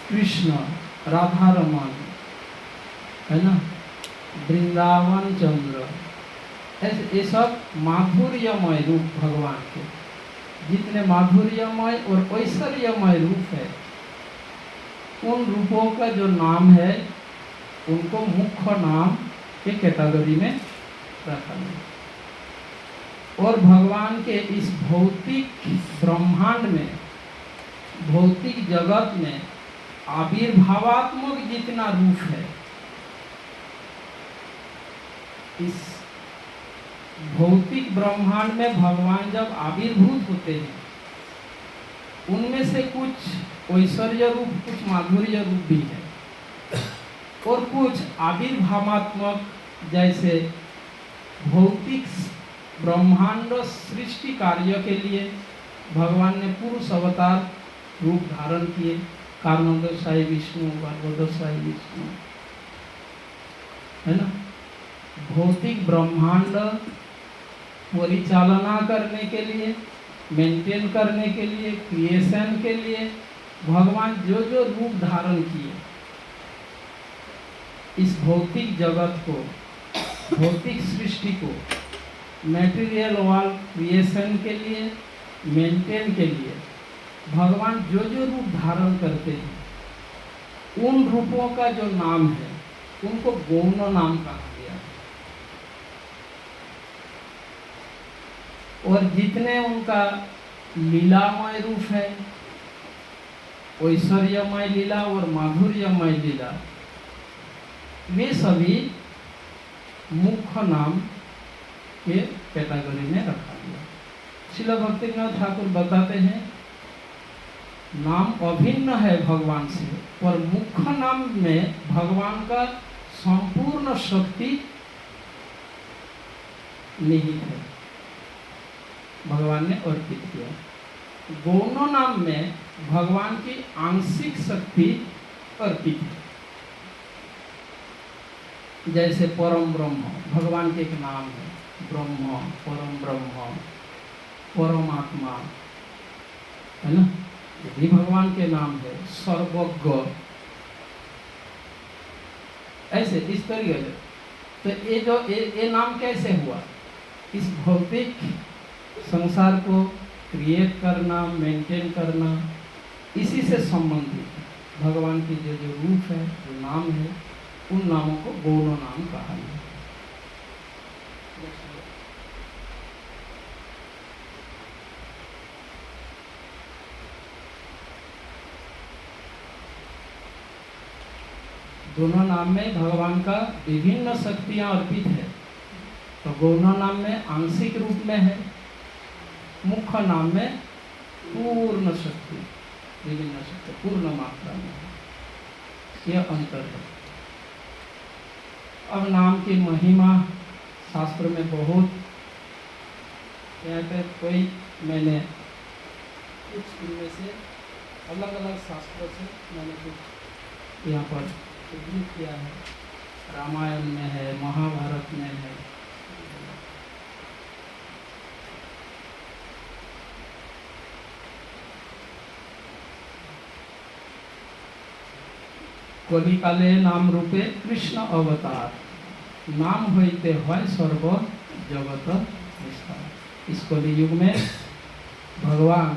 कृष्ण राधा रमन है ना, वृंदावन चंद्र, ऐसे ये सब माधुर्यमय रूप भगवान के। जितने माधुर्यमय और ऐश्वर्यमय रूप है, उन रूपों का जो नाम है उनको मुख्य नाम के कैटेगरी में रखा गया। और भगवान के इस भौतिक ब्रह्मांड में, भौतिक जगत में आविर्भावात्मक जितना रूप है, इस भौतिक ब्रह्मांड में भगवान जब आविर्भूत होते हैं, उनमें से कुछ ऐश्वर्य रूप, कुछ माधुर्य रूप भी है, और कुछ आविर्भावात्मक, जैसे भौतिक ब्रह्मांड सृष्टि कार्य के लिए भगवान ने पुरुष अवतार रूप धारण किए, कारणोदय विष्णु, गर्भोदय विष्णु, है ना। भौतिक ब्रह्मांड परिचालना करने के लिए, मेंटेन करने के लिए, क्रिएशन के लिए भगवान जो जो रूप धारण किए, इस भौतिक जगत को, भौतिक सृष्टि को मटेरियल वर्ल्ड क्रिएशन के लिए, मेंटेन के लिए भगवान जो जो रूप धारण करते हैं, उन रूपों का जो नाम है उनको गौण नाम कहा गया है। और जितने उनका लीलामय रूप है, ऐश्वर्यमय लीला और माधुर्यमय लीला, वे सभी मुख्य नाम के कैटेगरी में रखा गया। श्रील भक्तिनाथ ठाकुर बताते हैं, नाम अभिन्न है भगवान से, पर मुख्य नाम में भगवान का संपूर्ण शक्ति निहित है, भगवान ने अर्पित किया। गौण नाम में भगवान की आंशिक शक्ति अर्पित है। जैसे परम ब्रह्म भगवान के एक नाम है, ब्रह्म, परम ब्रह्म, परमात्मा, है ना, ये भी भगवान के नाम है। सर्वज्ञ, ऐसे इस तरीके से। तो ये जो ये नाम कैसे हुआ? इस भौतिक संसार को क्रिएट करना, मेंटेन करना, इसी से संबंधित भगवान की जो जो रूप है, जो नाम है, उन नामों को गौण नाम कहा है। दोनों नाम में भगवान का विभिन्न शक्तियां अर्पित है। तो गौण नाम में आंशिक रूप में है, मुख्य नाम में पूर्ण शक्ति, विभिन्न शक्ति पूर्ण मात्रा में है। यह अंतर है। अब नाम की महिमा शास्त्र में बहुत, यहाँ पे कोई मैंने कुछ इनमें से अलग अलग शास्त्रों से मैंने कुछ यहाँ पर उल्लेख किया है। रामायण में है, महाभारत में है। कलिकाले नाम रूपे कृष्ण अवतार, नाम होते है सर्व जगत विस्तार। इस कलियुग में भगवान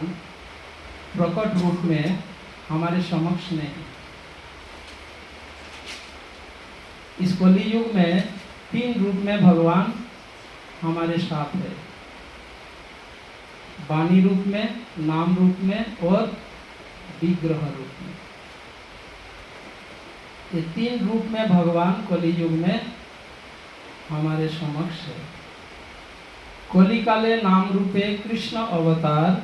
प्रकट रूप में हमारे समक्ष नहीं। इस कलियुग में 3 रूप में भगवान हमारे साथ है, वाणी रूप में, नाम रूप में और विग्रह रूप में। ये 3 रूप में भगवान कलियुग में हमारे समक्ष है। कलिकाले नाम रूपे कृष्ण अवतार,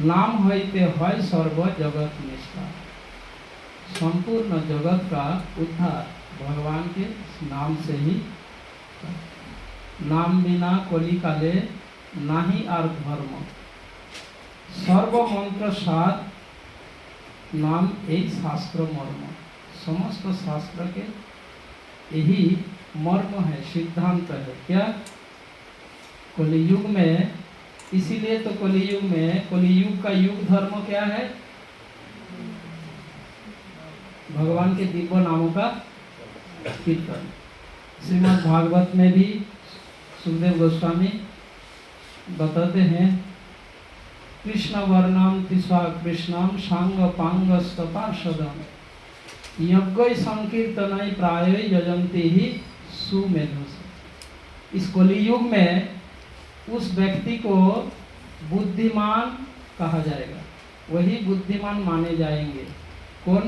नाम होते है सर्व जगत निष्ठा। संपूर्ण जगत का उद्धार भगवान के नाम से ही। नाम बिना कली काले नाही आर धर्म, सर्व मंत्र सार नाम एक शास्त्र मर्म। समस्त शास्त्र के यही मर्म है, सिद्धांत है। क्या? कलियुग में, इसीलिए तो कलियुग में, कलियुग का युग धर्म क्या है? भगवान के दिव्य नामों का कीर्तन। श्रीमद् भागवत में भी सुखदेव गोस्वामी बताते हैं, कृष्ण वर्णम तिस्वा कृष्णम सांग पांग स्तपार्षदम यज्ञ संकीर्तन प्राय यजंती ही सुमेधस। इस कलियुग में उस व्यक्ति को बुद्धिमान कहा जाएगा, वही बुद्धिमान माने जाएंगे। कौन?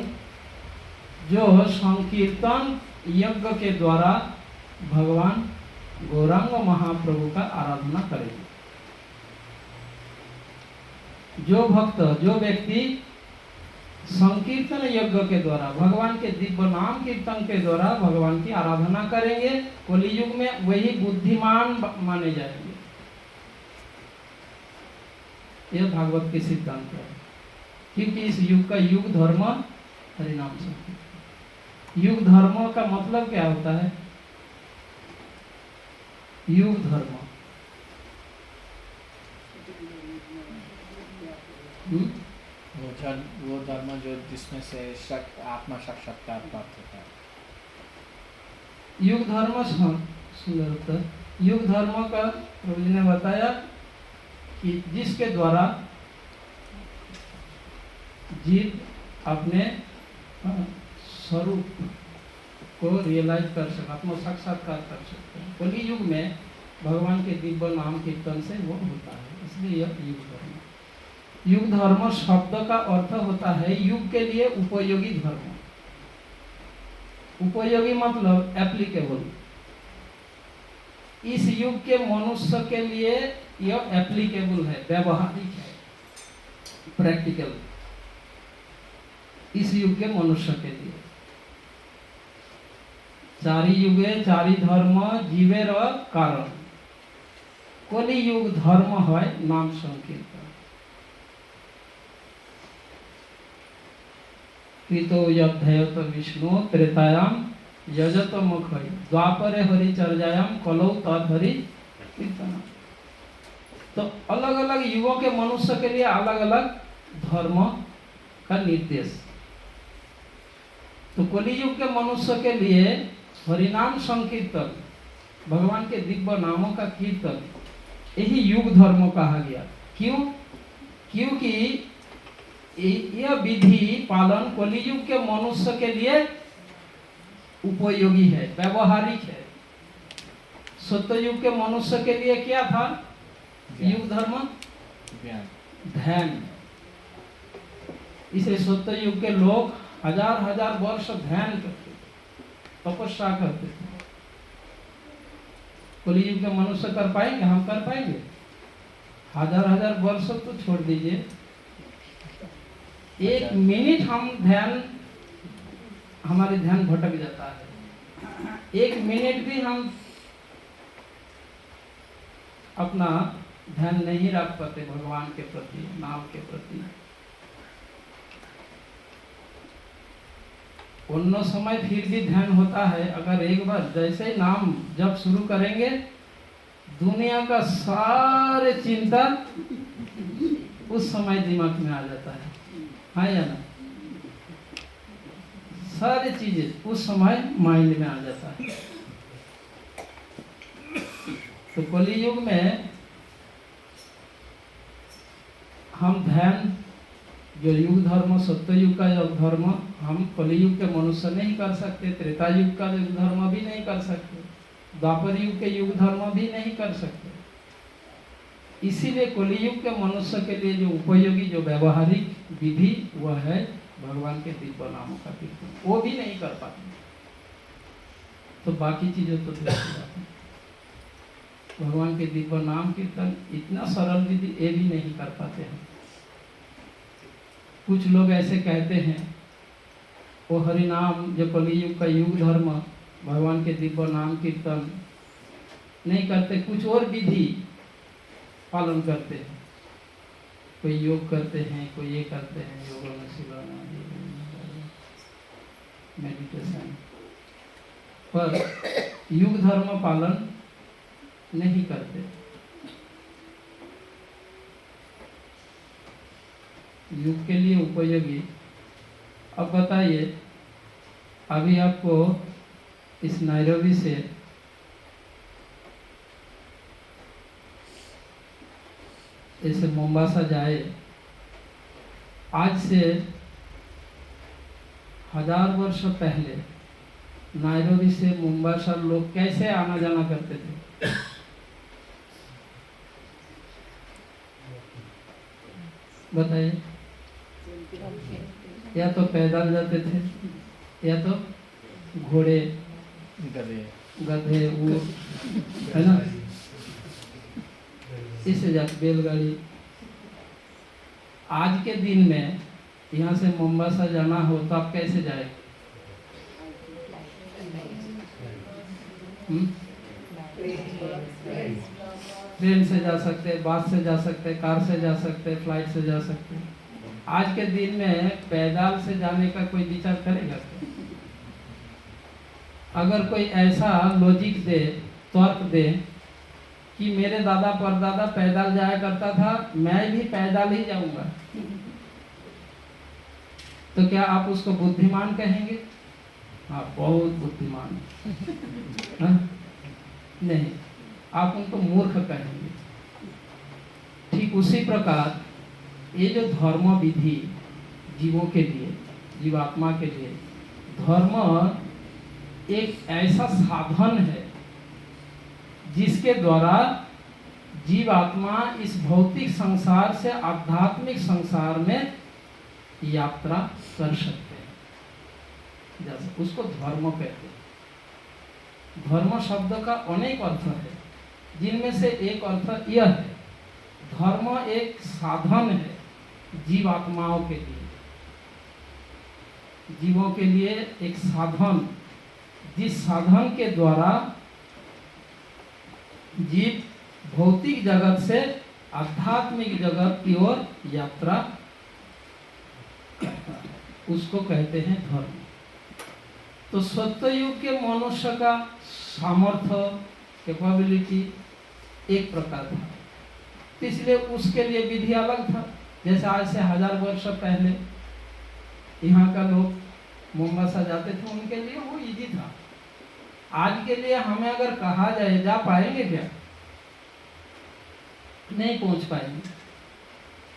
जो संकीर्तन यज्ञ के द्वारा भगवान गौरांग महाप्रभु का आराधना करेंगे। जो भक्त, जो व्यक्ति संकीर्तन यज्ञ के द्वारा, भगवान के दिव्य नाम कीर्तन के द्वारा भगवान की आराधना करेंगे, कलियुग में वही बुद्धिमान माने जाएंगे। यह भागवत के सिद्धांत है। क्योंकि इस युग का युग धर्म हरिनाम संकीर्तन। युग धर्म का मतलब क्या होता है? युग धर्म वो धर्म जो जिसमें से आत्मा साक्षात्कार प्राप्त होता है। युग धर्म सुंदर उत्तर। युग धर्म का प्रभु जी ने बताया कि जिसके द्वारा जीव अपने स्वरूप को रियलाइज कर सकते, आत्म साक्षात्कार कर सकते हैं। कली युग में भगवान के दिव्य नाम कीर्तन से वो होता है, इसलिए यह युग धर्म। युग धर्म शब्द का अर्थ होता है युग के लिए उपयोगी धर्म। उपयोगी मतलब एप्लीकेबल। इस युग के मनुष्य के लिए यह एप्लीकेबल है, व्यवहारिक है, प्रैक्टिकल। इस युग के मनुष्य के लिए चारि युगे चारि धर्म जीवेर कारण। कली युग धर्म है नाम संकीर्तन। कृतो यद्धयत विष्णु त्रेतायाम यजत मुख द्वापरे हरिचर्यायाम कलौ तद्धरि कीर्तन। तो अलग अलग युगों के मनुष्य के लिए अलग अलग धर्म का निर्देश। तो कलियुग के मनुष्य के लिए हरिनाम संकीर्तन, भगवान के दिव्य नामों का कीर्तन, यही युग धर्म कहा गया। क्यों? क्योंकि यह विधि पालन कलियुग के मनुष्य के लिए उपयोगी है, व्यवहारिक है। सत्ययुग के मनुष्य के लिए क्या था? युग धर्म ध्यान। इसे सत्ययुग के लोग हजार हजार वर्ष ध्यान करते, तपस्या करते थे। कलियुग के मनुष्य कर पाएंगे? हम कर पाएंगे? हजार हजार वर्ष तो छोड़ दीजिए, एक मिनट हम ध्यान, हमारे ध्यान भटक जाता है। एक मिनट भी हम अपना ध्यान नहीं रख पाते भगवान के प्रति, नाम के प्रति। उन समय फिर भी ध्यान होता है। अगर एक बार जैसे ही नाम जब शुरू करेंगे, दुनिया का सारे चिंता उस समय दिमाग में आ जाता है, हाँ या ना? सारी चीजें उस समय माइंड में आ जाता है। तो कलियुग में हम ध्यान, जो युग धर्म, सत्ययुग का युग धर्म हम कलियुग के मनुष्य नहीं कर सकते, त्रेता युग का युग धर्म भी नहीं कर सकते, द्वापर युग के युग धर्म भी नहीं कर सकते। इसीलिए कलियुग के मनुष्य के लिए जो उपयोगी, जो व्यवहारिक विधि, वह है भगवान के दिव्य नामों का कीर्तन। वो भी नहीं कर पाते, तो बाकी चीजें तो भगवान के दिव्य नाम कीर्तन इतना सरल विधि ये भी नहीं कर पाते हैं। कुछ लोग ऐसे कहते हैं वो हरि नाम जो कलियुग का युग धर्म, भगवान के दिव्य नाम कीर्तन नहीं करते, कुछ और विधि पालन करते हैं। कोई योग करते हैं, कोई ये करते हैं, योग में शिवाना, मेडिटेशन, पर युग धर्म पालन नहीं करते। युग के लिए उपयोगी। अब बताइए, अभी आपको इस नैरोबी से जैसे मोम्बासा जाए, आज से 1000 वर्ष पहले नैरोबी से मोम्बासा लोग कैसे आना जाना करते थे? बताइए। या तो पैदल जाते थे, या तो घोड़े, गधे, ऊँट, है ना, इससे जाते, बैलगाड़ी। आज के दिन में यहाँ से मोम्बासा जाना हो तो आप कैसे जाए? ट्रेन से जा सकते, बस से जा सकते, कार से जा सकते, फ्लाइट से जा सकते। आज के दिन में पैदल से जाने का कोई विचार करेगा क्या? अगर कोई ऐसा लॉजिक दे, तर्क दे कि मेरे दादा परदादा पैदल जाया करता था, मैं भी पैदल ही जाऊंगा, तो क्या आप उसको बुद्धिमान कहेंगे? हाँ, बहुत बुद्धिमान। हाँ? नहीं, आप उनको मूर्ख कहेंगे। ठीक उसी प्रकार ये जो धर्म विधि जीवों के लिए, जीवात्मा के लिए, धर्म एक ऐसा साधन है जिसके द्वारा जीवात्मा इस भौतिक संसार से आध्यात्मिक संसार में यात्रा कर सकते हैं। जैसे उसको धर्म कहते हैं। धर्म शब्द का अनेक अर्थ है, जिनमें से एक अर्थ यह है, धर्म एक साधन है जीवात्माओं के लिए, जीवों के लिए एक साधन, जिस साधन के द्वारा जीव भौतिक जगत से आध्यात्मिक जगत की ओर यात्रा करता है, उसको कहते हैं धर्म। तो सत्ययुग के मनुष्य का सामर्थ्य, कैपेबिलिटी एक प्रकार था, इसलिए उसके लिए विधि अलग था। जैसे आज से 1000 वर्ष पहले यहाँ का लोग मोम्बासा जाते थे, उनके लिए वो इजी था। आज के लिए हमें अगर कहा जाए, जा पाएंगे क्या? नहीं पहुंच पाएंगे।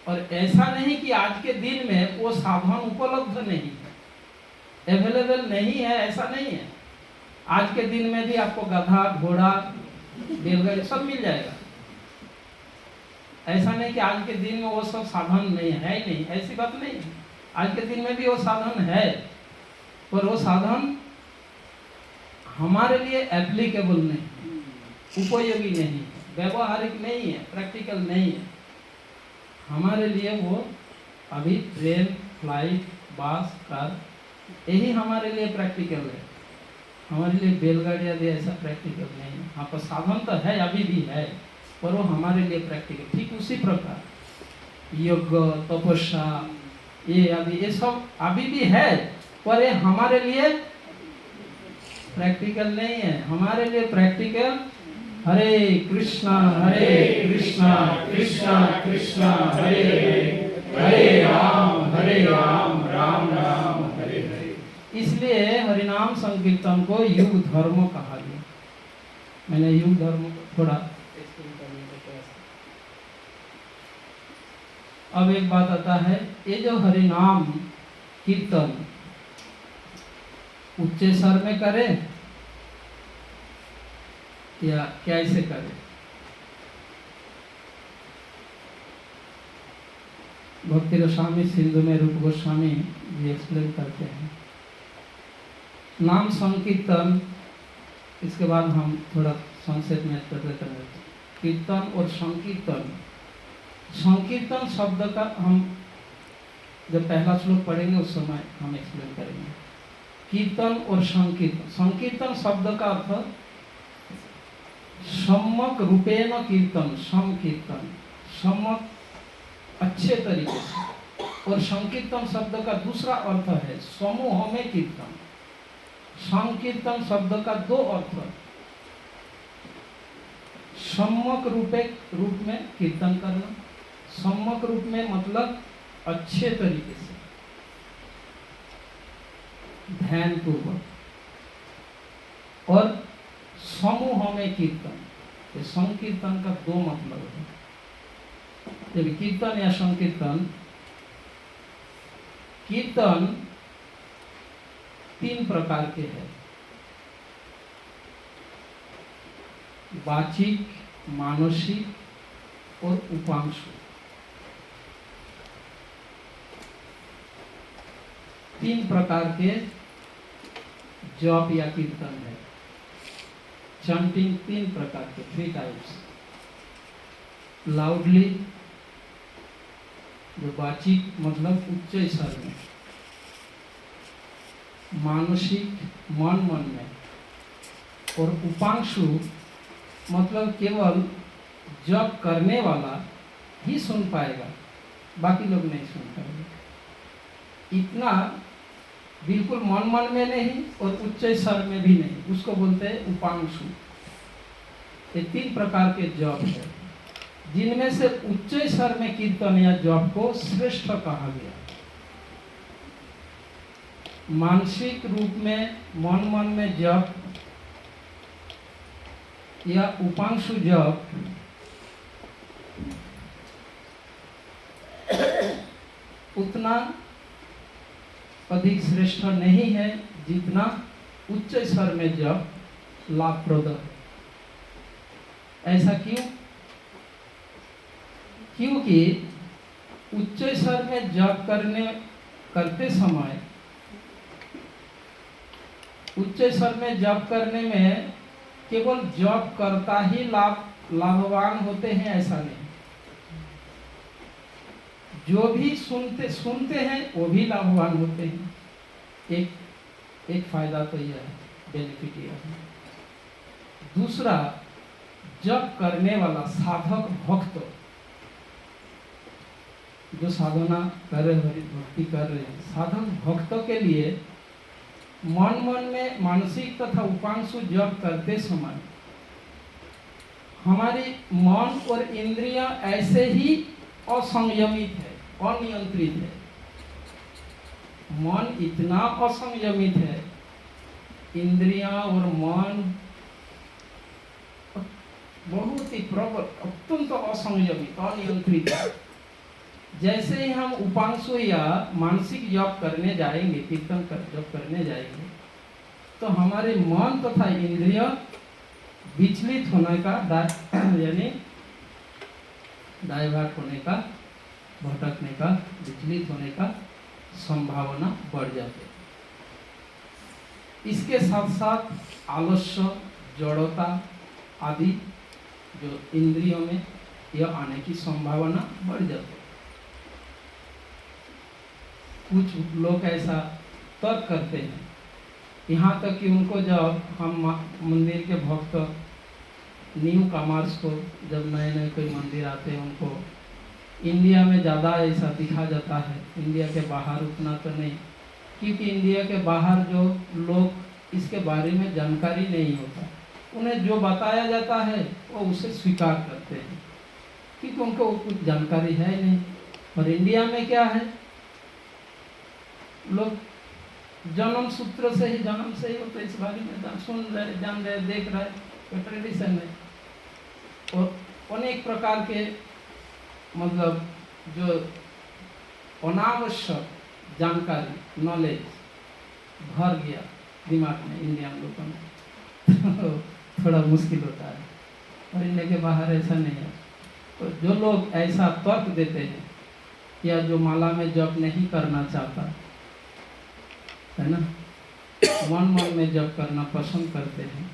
और ऐसा नहीं कि आज के दिन में वो साधन उपलब्ध नहीं है, अवेलेबल नहीं है, ऐसा नहीं है। आज के दिन में भी आपको गधा, घोड़ा, बैलगाड़ी सब मिल जाएगा। ऐसा नहीं कि आज के दिन में वो सब साधन नहीं है, ही नहीं, ऐसी बात नहीं है। आज के दिन में भी वो साधन है, पर वो साधन हमारे लिए एप्लीकेबल नहीं, उपयोगी नहीं, व्यवहारिक नहीं है, प्रैक्टिकल नहीं है। हमारे लिए वो अभी ट्रेन, फ्लाइट, बस, कार, यही हमारे लिए प्रैक्टिकल है। हमारे लिए बैलगाड़ी आदि ऐसा प्रैक्टिकल नहीं है। हाँ, पर साधन तो है, अभी भी है, पर वो हमारे लिए प्रैक्टिकल। ठीक उसी प्रकार योग, तपस्या, ये अभी ये सब अभी भी है, पर ये हमारे लिए प्रैक्टिकल नहीं है। हमारे लिए प्रैक्टिकल हरे कृष्णा कृष्णा कृष्णा हरे हरे, हरे राम राम राम हरे हरे। इसलिए हरिनाम संकीर्तन को युग धर्म कहा गया। मैंने युग धर्म को थोड़ा एक्सप्लेन करने का प्रयास किया। अब एक बात आता है, ये जो हरिनाम कीर्तन उच्च स्वर में करे या कैसे करे? भक्ति रसामी सिंधु में रूप गोस्वामी जी एक्सप्लेन करते हैं। नाम संकीर्तन, इसके बाद हम थोड़ा संक्षेप में करते हैं। कीर्तन और संकीर्तन, संकीर्तन शब्द का हम जब पहला श्लोक पढ़ेंगे उस समय हम एक्सप्लेन करेंगे। कीर्तन और संकीर्तन। संकीर्तन शब्द का अर्थ सम्यक रूपेण कीर्तन, संकीर्तन, सम्यक अच्छे तरीके से। और संकीर्तन शब्द का दूसरा अर्थ है समूह में कीर्तन। संकीर्तन शब्द का दो अर्थ, सम्यक रूप में कीर्तन करना। सम्यक रूप में मतलब अच्छे तरीके से, ध्यान पूर्वक, और समूह में कीर्तन। ये संकीर्तन का दो मतलब है। जब कीर्तन या संकीर्तन, कीर्तन तीन प्रकार के हैं, वाचिक, मानसिक और उपांशु। तीन प्रकार के जप या कीर्तन है। चैंटिंग तीन प्रकार के, 3 टाइप्स। लाउडली, जो वाचिक मतलब उच्च स्वर में, मानसिक मन में, और उपांशु मतलब केवल जप करने वाला ही सुन पाएगा, बाकी लोग नहीं सुन पाएंगे। इतना बिल्कुल मन में नहीं और उच्च स्वर में भी नहीं, उसको बोलते हैं उपांशु। ये तीन प्रकार के जप है, जिनमें से उच्च स्वर में कीर्तन या जप को श्रेष्ठ कहा गया। मानसिक रूप में मन में जप या उपांशु जप उतना अधिक श्रेष्ठ नहीं है जितना उच्च स्वर में जप लाभप्रद है। ऐसा क्यों? क्योंकि उच्च स्वर में जप करते समय, उच्च स्वर में जप करने में केवल जप करता ही लाभवान होते हैं, ऐसा नहीं। जो भी सुनते हैं वो भी लाभवान होते हैं। एक फायदा तो यह है, बेनिफिट यह है। दूसरा, जप करने वाला साधक भक्त, जो साधना कर रहे, भक्ति कर रहे हैं, साधक भक्तों के लिए मन में मानसिक तथा उपांशु जप करते समय हमारी मन और इंद्रियां ऐसे ही असंयमित है, अनियंत्रित है। मन इतना असंयमित है, इंद्रियां और मन बहुत ही प्रबल, अत्यंत असंयमित, अनियंत्रित है। जैसे ही हम उपांशु या मानसिक जप करने जाएंगे, कीर्तन जप करने जाएंगे, तो हमारे मन तथा इंद्रिय विचलित होने का, यानी डाइवर्ट होने का, भटकने का, विचलित होने का संभावना बढ़ जाती है। इसके साथ साथ आलस्य, जड़ता आदि जो इंद्रियों में यह आने की संभावना बढ़ जाती है। कुछ लोग ऐसा तर्क करते हैं, यहाँ तक कि उनको जब हम मंदिर के भक्त, न्यू कमर्स को, जब नए नए कोई मंदिर आते हैं, उनको इंडिया में ज़्यादा ऐसा दिखा जाता है, इंडिया के बाहर उतना तो नहीं, क्योंकि इंडिया के बाहर जो लोग इसके बारे में जानकारी नहीं होता, उन्हें जो बताया जाता है वो उसे स्वीकार करते हैं, क्योंकि उनको कुछ जानकारी है नहीं। और इंडिया में क्या है, लोग जन्म सूत्र से ही, जन्म से ही वो तो इस बारे में सुन रहे, जान रहे, देख रहे, ट्रेडिशन है। और अनेक प्रकार के मतलब जो अनावश्यक जानकारी, नॉलेज भर गया दिमाग में इंडियन लोगों में, तो थोड़ा मुश्किल होता है। और इंडिया के बाहर ऐसा नहीं है। तो जो लोग ऐसा तर्क देते हैं, या जो माला में जप नहीं करना चाहता है ना, मन में जप करना पसंद करते हैं,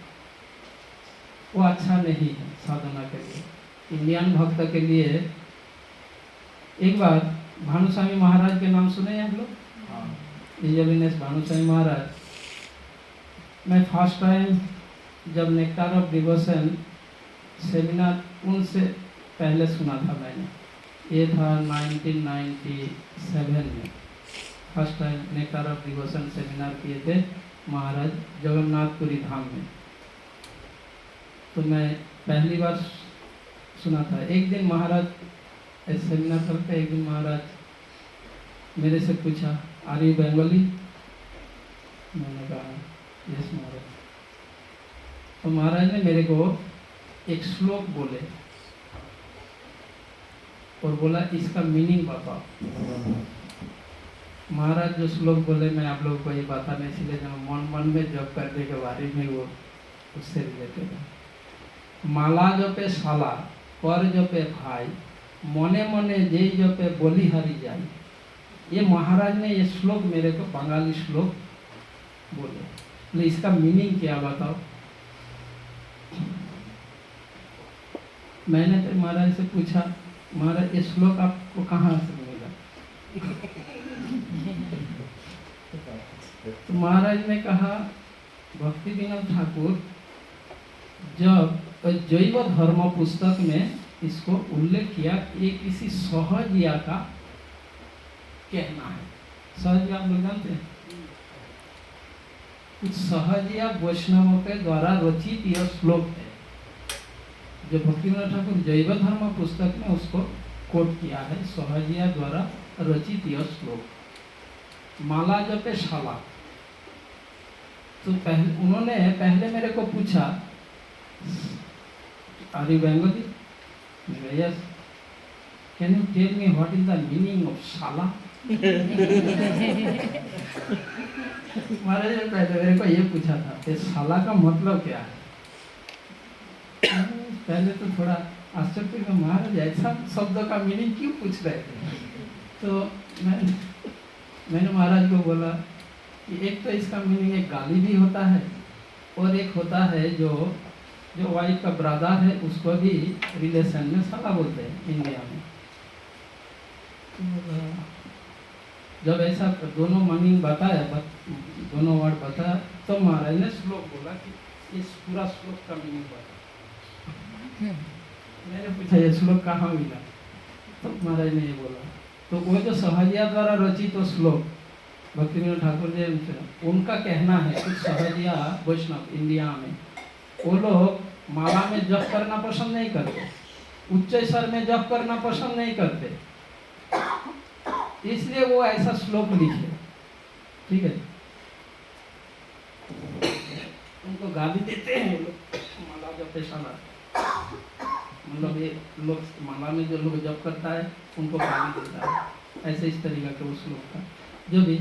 वो अच्छा नहीं है साधना के लिए। इंडियन भक्त के लिए एक बार भानुस्वामी महाराज के नाम सुने हैं आप लोग? इंजलिनेस भानुस्वामी महाराज, मैं फर्स्ट टाइम जब नेक्टार ऑफ डिवोशन सेमिनार उनसे पहले सुना था मैंने, ये था 1997 में। First time nectar of devotion seminar किए थे महाराज जगन्नाथपुरी धाम में। तो मैं पहली बार सुना था। एक दिन महाराज सेमिनार करते, एक दिन महाराज मेरे से पूछा, आर यू बंगाली? मैंने कहा यस महाराज। तो महाराज ने मेरे को एक श्लोक बोले और बोला इसका मीनिंग बताओ। महाराज जो श्लोक बोले मैं आप लोगों को ये बताने, इसलिए जो मन में जप करने के बारे में वो उससे रिलेटेड है। माला जपे शाला कर जपे भाई, मने मने जे जपे बोली हरि जाई। ये महाराज ने ये श्लोक मेरे को बंगाली श्लोक बोले। इसका मीनिंग क्या बताओ? मैंने फिर महाराज से पूछा, महाराज ये श्लोक आपको कहाँ से मिला? तो महाराज ने कहा, भक्ति विनोद ठाकुर जब जैव धर्म पुस्तक में इसको उल्लेख किया, ये किसी सहजिया का कहना है। सहजिया आप लोग जानते हैं? कुछ सहजिया वैष्णवों के द्वारा रचित यह श्लोक है, जो भक्ति विनोद ठाकुर जैव धर्म पुस्तक में उसको कोट किया है। सहजिया द्वारा रचित यह श्लोक। माला जपे शाला। तो उन्होंने पहले मेरे को पूछा, are you Bengali? Yes. Can you tell me what is the meaning of शाला? महाराज ने पहले मेरे को ये पूछा था कि शाला का मतलब क्या है। पहले तो थोड़ा आश्चर्य में, महाराज ऐसा शब्द का मीनिंग क्यों पूछ रहे थे? तो मैंने महाराज को बोला कि एक तो इसका मीनिंग एक गाली भी होता है, और एक होता है जो वाइफ का ब्रदर है उसको भी रिलेशन में साला बोलते हैं इंडिया में। जब ऐसा दोनों मीनिंग बताया, दोनों वर्ड बताया, तो महाराज ने श्लोक बोला कि इस पूरा श्लोक का मीनिंग बता। मैंने पूछा ये श्लोक कहाँ मिला? तो महाराज ने ये बोला। तो वो जो सहजिया द्वारा रचित तो श्लोक भक्ति विनोद ठाकुर जी, उनका कहना है कुछ सहजिया वैष्णव इंडिया में, वो लोग माला में जप करना पसंद नहीं करते, उच्च स्वर में जप करना पसंद नहीं करते, इसलिए वो ऐसा श्लोक लिखे। ठीक है, उनको गाली देते हैं लोग, माला जपे शाला, मतलब ये लोग माला में जो लोग जप करता है उनको गाली देता है। ऐसे इस तरीका के उस श्लोक का जो भी,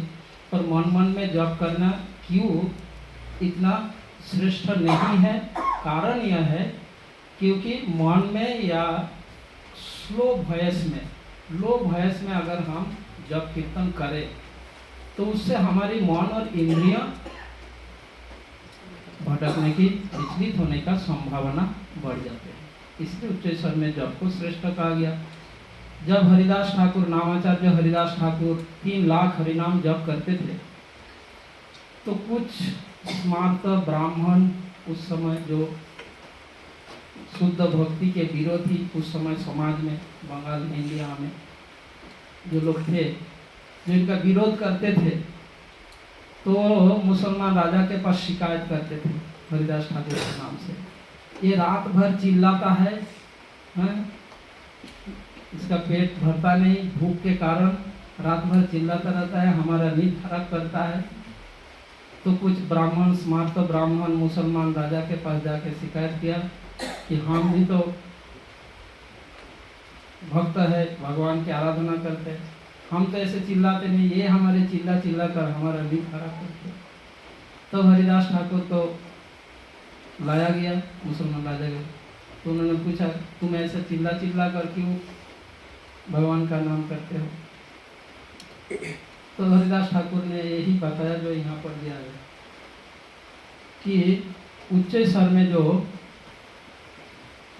पर मन में जप करना क्यों इतना श्रेष्ठ नहीं है? कारण यह है क्योंकि मन में या स्लो वॉइस में, लो वॉइस में अगर हम जप कीर्तन करें तो उससे हमारी मन और इंद्रियां भटकने की, विचलित होने का संभावना बढ़ जाते हैं। इसलिए उच्च स्वर में जप को श्रेष्ठ कहा गया। जब हरिदास ठाकुर, नामाचार्य हरिदास ठाकुर 3 लाख हरिनाम जप करते थे, तो कुछ स्मार्त ब्राह्मण उस समय जो शुद्ध भक्ति के विरोधी उस समय समाज में, बंगाल इंडिया में जो लोग थे जो इनका विरोध करते थे, तो मुसलमान राजा के पास शिकायत करते थे हरिदास ठाकुर के नाम से, ये रात भर चिल्लाता है, इसका पेट भरता नहीं, भूख के कारण रात भर चिल्लाता रहता है, हमारा नींद खराब करता है। तो कुछ ब्राह्मण, स्मार्त ब्राह्मण मुसलमान राजा के पास जाके शिकायत किया कि हम भी तो भक्त है, भगवान की आराधना करते हैं, हम तो ऐसे चिल्लाते नहीं, ये हमारे चिल्ला चिल्ला कर हमारा नींद खराब करते। तो हरिदास ठाकुर को लाया गया मुसलमान राजा के, तो उन्होंने पूछा तुम ऐसे चिल्ला चिल्ला कर क्यों भगवान का नाम करते हो? तो हरिदास ठाकुर ने यही बताया जो यहाँ पर दिया है कि उच्च स्वर में जो,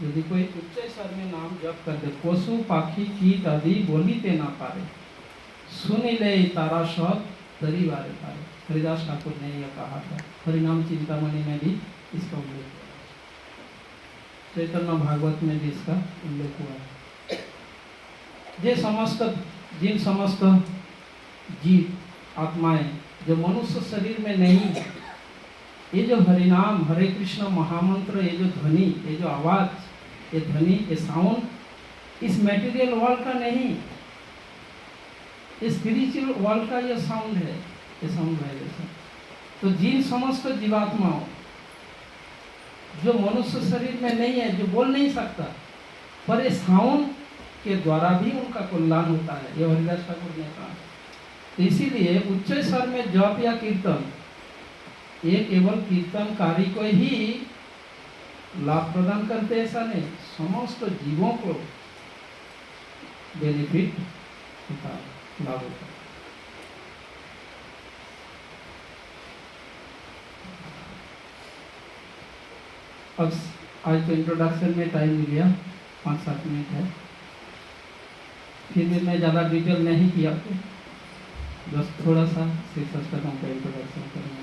यदि कोई उच्च स्वर में नाम जप कर दे, पशु पाखी कीट आदि बोलीते ना पारे, सुन ले तारा सब तरी बारे पारे। हरिदास ठाकुर ने यह कहा था, हरिनाम चिंतामणि में भी इसका उल्लेख हुआ है, चैतन्य भागवत में भी इसका उल्लेख हुआ है। जिन समस्त जीव आत्माएं जो मनुष्य शरीर में नहीं, ये जो हरिनाम हरे कृष्ण महामंत्र, ये जो ध्वनि, ये जो आवाज, ये ध्वनि, ये साउंड इस मटेरियल वर्ल्ड का नहीं, ये स्पिरिचुअल वर्ल्ड का ये साउंड है, ये साउंड वाइब्रेशन। तो जिन समस्त जीवात्माओं जो मनुष्य शरीर में नहीं है, जो बोल नहीं सकता, पर ये साउंड के द्वारा भी उनका कल्याण होता है, ये हरिदास ठाकुर ने कहा। तो इसीलिए उच्च स्वर में जप या कीर्तन ये केवल कीर्तनकारी को ही लाभ प्रदान करते, ऐसा नहीं, समस्त जीवों को बेनिफिट होता है, लाभ होता है। अब आज तो इंट्रोडक्शन में टाइम मिल गया, 5-7 मिनट है, फिर भी मैं ज़्यादा डिटेल नहीं किया, बस थोड़ा सा शिक्षाष्टकम का इंट्रोडक्शन करूँगा।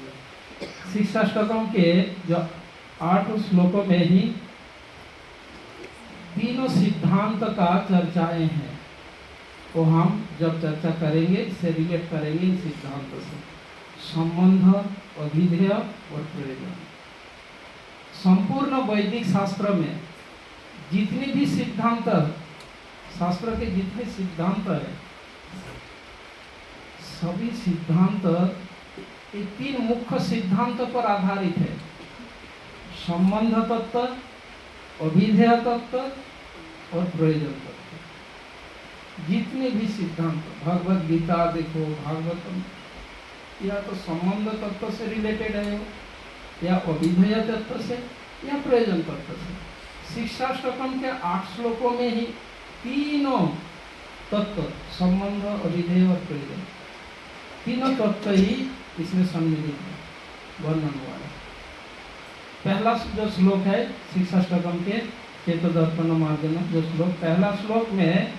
शिक्षाष्टकम के जो 8 श्लोकों में ही तीनों सिद्धांत का चर्चाएं हैं, वो हम जब चर्चा करेंगे इससे रिलेट करेंगे इन सिद्धांतों से, संबंध, अभिधेय और प्रयोजन। संपूर्ण वैदिक शास्त्र में जितने भी सिद्धांत, शास्त्र के जितने सिद्धांत है, सभी सिद्धांत ये 3 मुख्य सिद्धांतों पर आधारित है, संबंध तत्व, अभिधेय तत्व और प्रयोजन तत्व। जितने भी सिद्धांत, भगवद गीता देखो, भागवतम, या तो संबंध तत्व से रिलेटेड है, या अभिधेय तत्व से, या प्रयोजन तत्व से। शिक्षाष्टकम के 8 श्लोकों में ही तीनों तत्व, संबंध, अभिधेय और प्रयोजन, तीनों तत्व ही इसमें सम्मिलित है, वर्णन हुआ है। पहला जो श्लोक है शिक्षाष्टकम के चेतोदर्पण मार्जन, जो श्लोक, पहला श्लोक में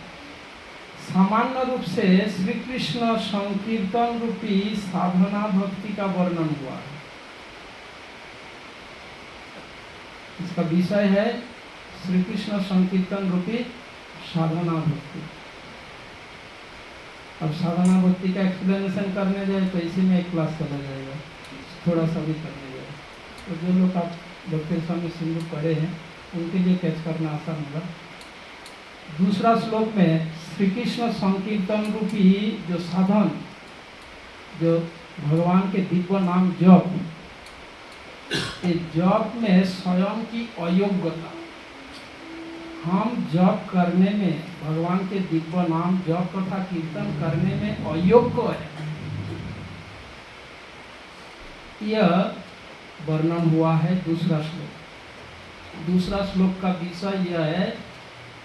सामान्य रूप से श्री कृष्ण संकीर्तन रूपी साधना भक्ति का वर्णन हुआ है। इसका विषय है श्री कृष्ण संकीर्तन रूपी साधना भक्ति। अब साधना भक्ति का एक्सप्लेनेशन करने जाए तो इसी में एक क्लास चला जाएगा, थोड़ा सा भी करने जाए तो जो लोग आप डॉक्टर स्वामी सिंधु पढ़े हैं उनके लिए कैच करना आसान होगा। दूसरा श्लोक में श्री कृष्ण संकीर्तन रूपी जो साधन, जो भगवान के दिव्य नाम जप, ये जप में स्वयं की अयोग्यता, हम जप करने में, भगवान के दिव्य नाम जप तथा कीर्तन करने में अयोग्य है, यह वर्णन हुआ है दूसरा श्लोक। दूसरा श्लोक का विषय यह है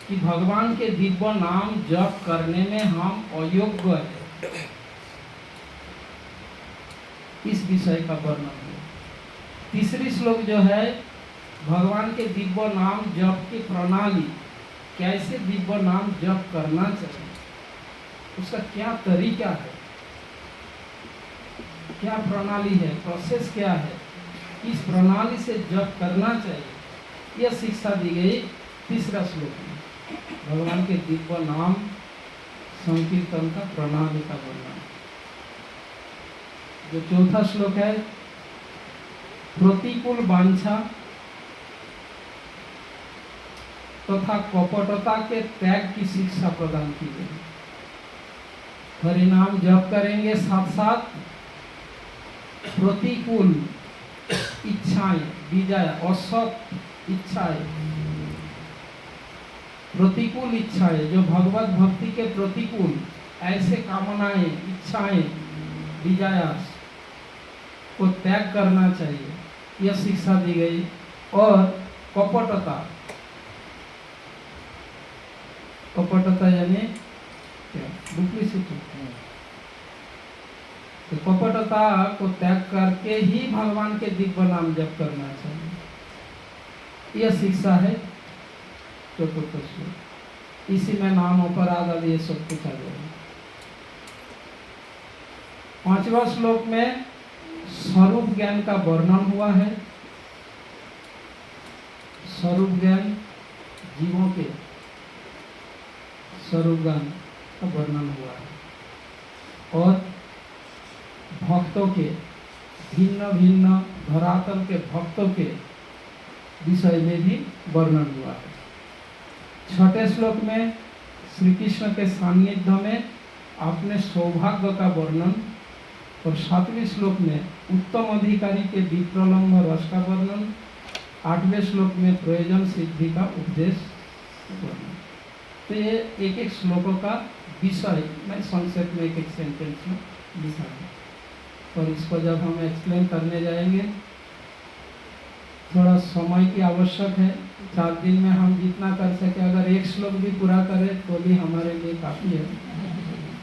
कि भगवान के दिव्य नाम जप करने में हम अयोग्य हैं, इस विषय का वर्णन हुआ। तीसरी श्लोक जो है भगवान के दिव्य नाम जप की प्रणाली, कैसे दिव्य नाम जप करना चाहिए, उसका क्या तरीका है, क्या प्रणाली है, प्रोसेस क्या है, किस प्रणाली से जप करना चाहिए, यह शिक्षा दी गई तीसरा श्लोक में। भगवान के दिव्य नाम संकीर्तन का प्रणाली का वर्णन। जो चौथा श्लोक है प्रतिकूल वांछा तथा कपटता के त्याग की शिक्षा प्रदान की गई। हरिनाम जप करेंगे, साथ साथ प्रतिकूल इच्छाएं, विजय, असत इच्छाएं, प्रतिकूल इच्छाएं, जो भगवत भक्ति के प्रतिकूल ऐसे कामनाएं, इच्छाएं, विजयास को त्याग करना चाहिए, यह शिक्षा दी गई। और कपटता, कपटता यानी क्या, डुप्लीसिटी, तो कपटता को त्याग करके ही भगवान के दिव्य नाम जप करना चाहिए, यह शिक्षा है चतुर्थ श्लोक। इसी में नाम, अपराध आदि ये सब कुछ आ जाएगा। 5वां श्लोक में स्वरूप ज्ञान का वर्णन हुआ है। स्वरूप ज्ञान जीवों के स्वरूप ज्ञान का वर्णन हुआ है और भक्तों के भिन्न भिन्न धरातल के भक्तों के विषय में भी वर्णन हुआ है। 6ठे श्लोक में श्री कृष्ण के सान्निध्य में अपने सौभाग्य का वर्णन और 7वें श्लोक में उत्तम अधिकारी के विप्रलम्भ रस का वर्णन, 8वें श्लोक में प्रयोजन सिद्धि का उपदेश वर्णन। तो ये एक एक श्लोकों का विषय मैं संक्षेप में एक एक सेंटेंस में लिखा है और इसको जब हम एक्सप्लेन करने जाएंगे थोड़ा समय की आवश्यक है। 4 दिन में हम जितना कर सके, अगर एक श्लोक भी पूरा करें तो भी हमारे लिए काफ़ी है।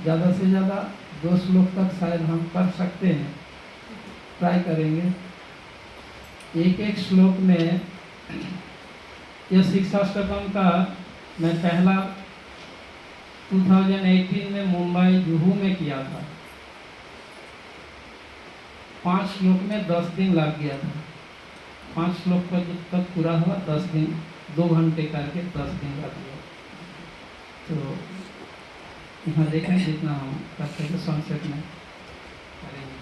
ज़्यादा से ज़्यादा 2 श्लोक तक शायद हम कर सकते हैं, ट्राई करेंगे। एक एक श्लोक में यह शिक्षाष्टकम का मैं पहला 2018 में मुंबई जुहू में किया था। 5 श्लोक में 10 दिन लग गया था। 5 श्लोक का जब तक पूरा हुआ 10 दिन, 2 घंटे करके 10 दिन लग गया। तो यहाँ देखें जितना हम कर सके संक्षेप में करेंगे।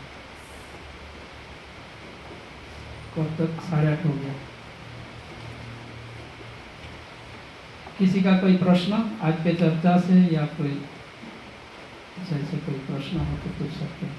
कब तक 8:30 हो गया। किसी का कोई प्रश्न आज के चर्चा से या कोई ऐसे कोई प्रश्न हो तो पूछ सकते हैं।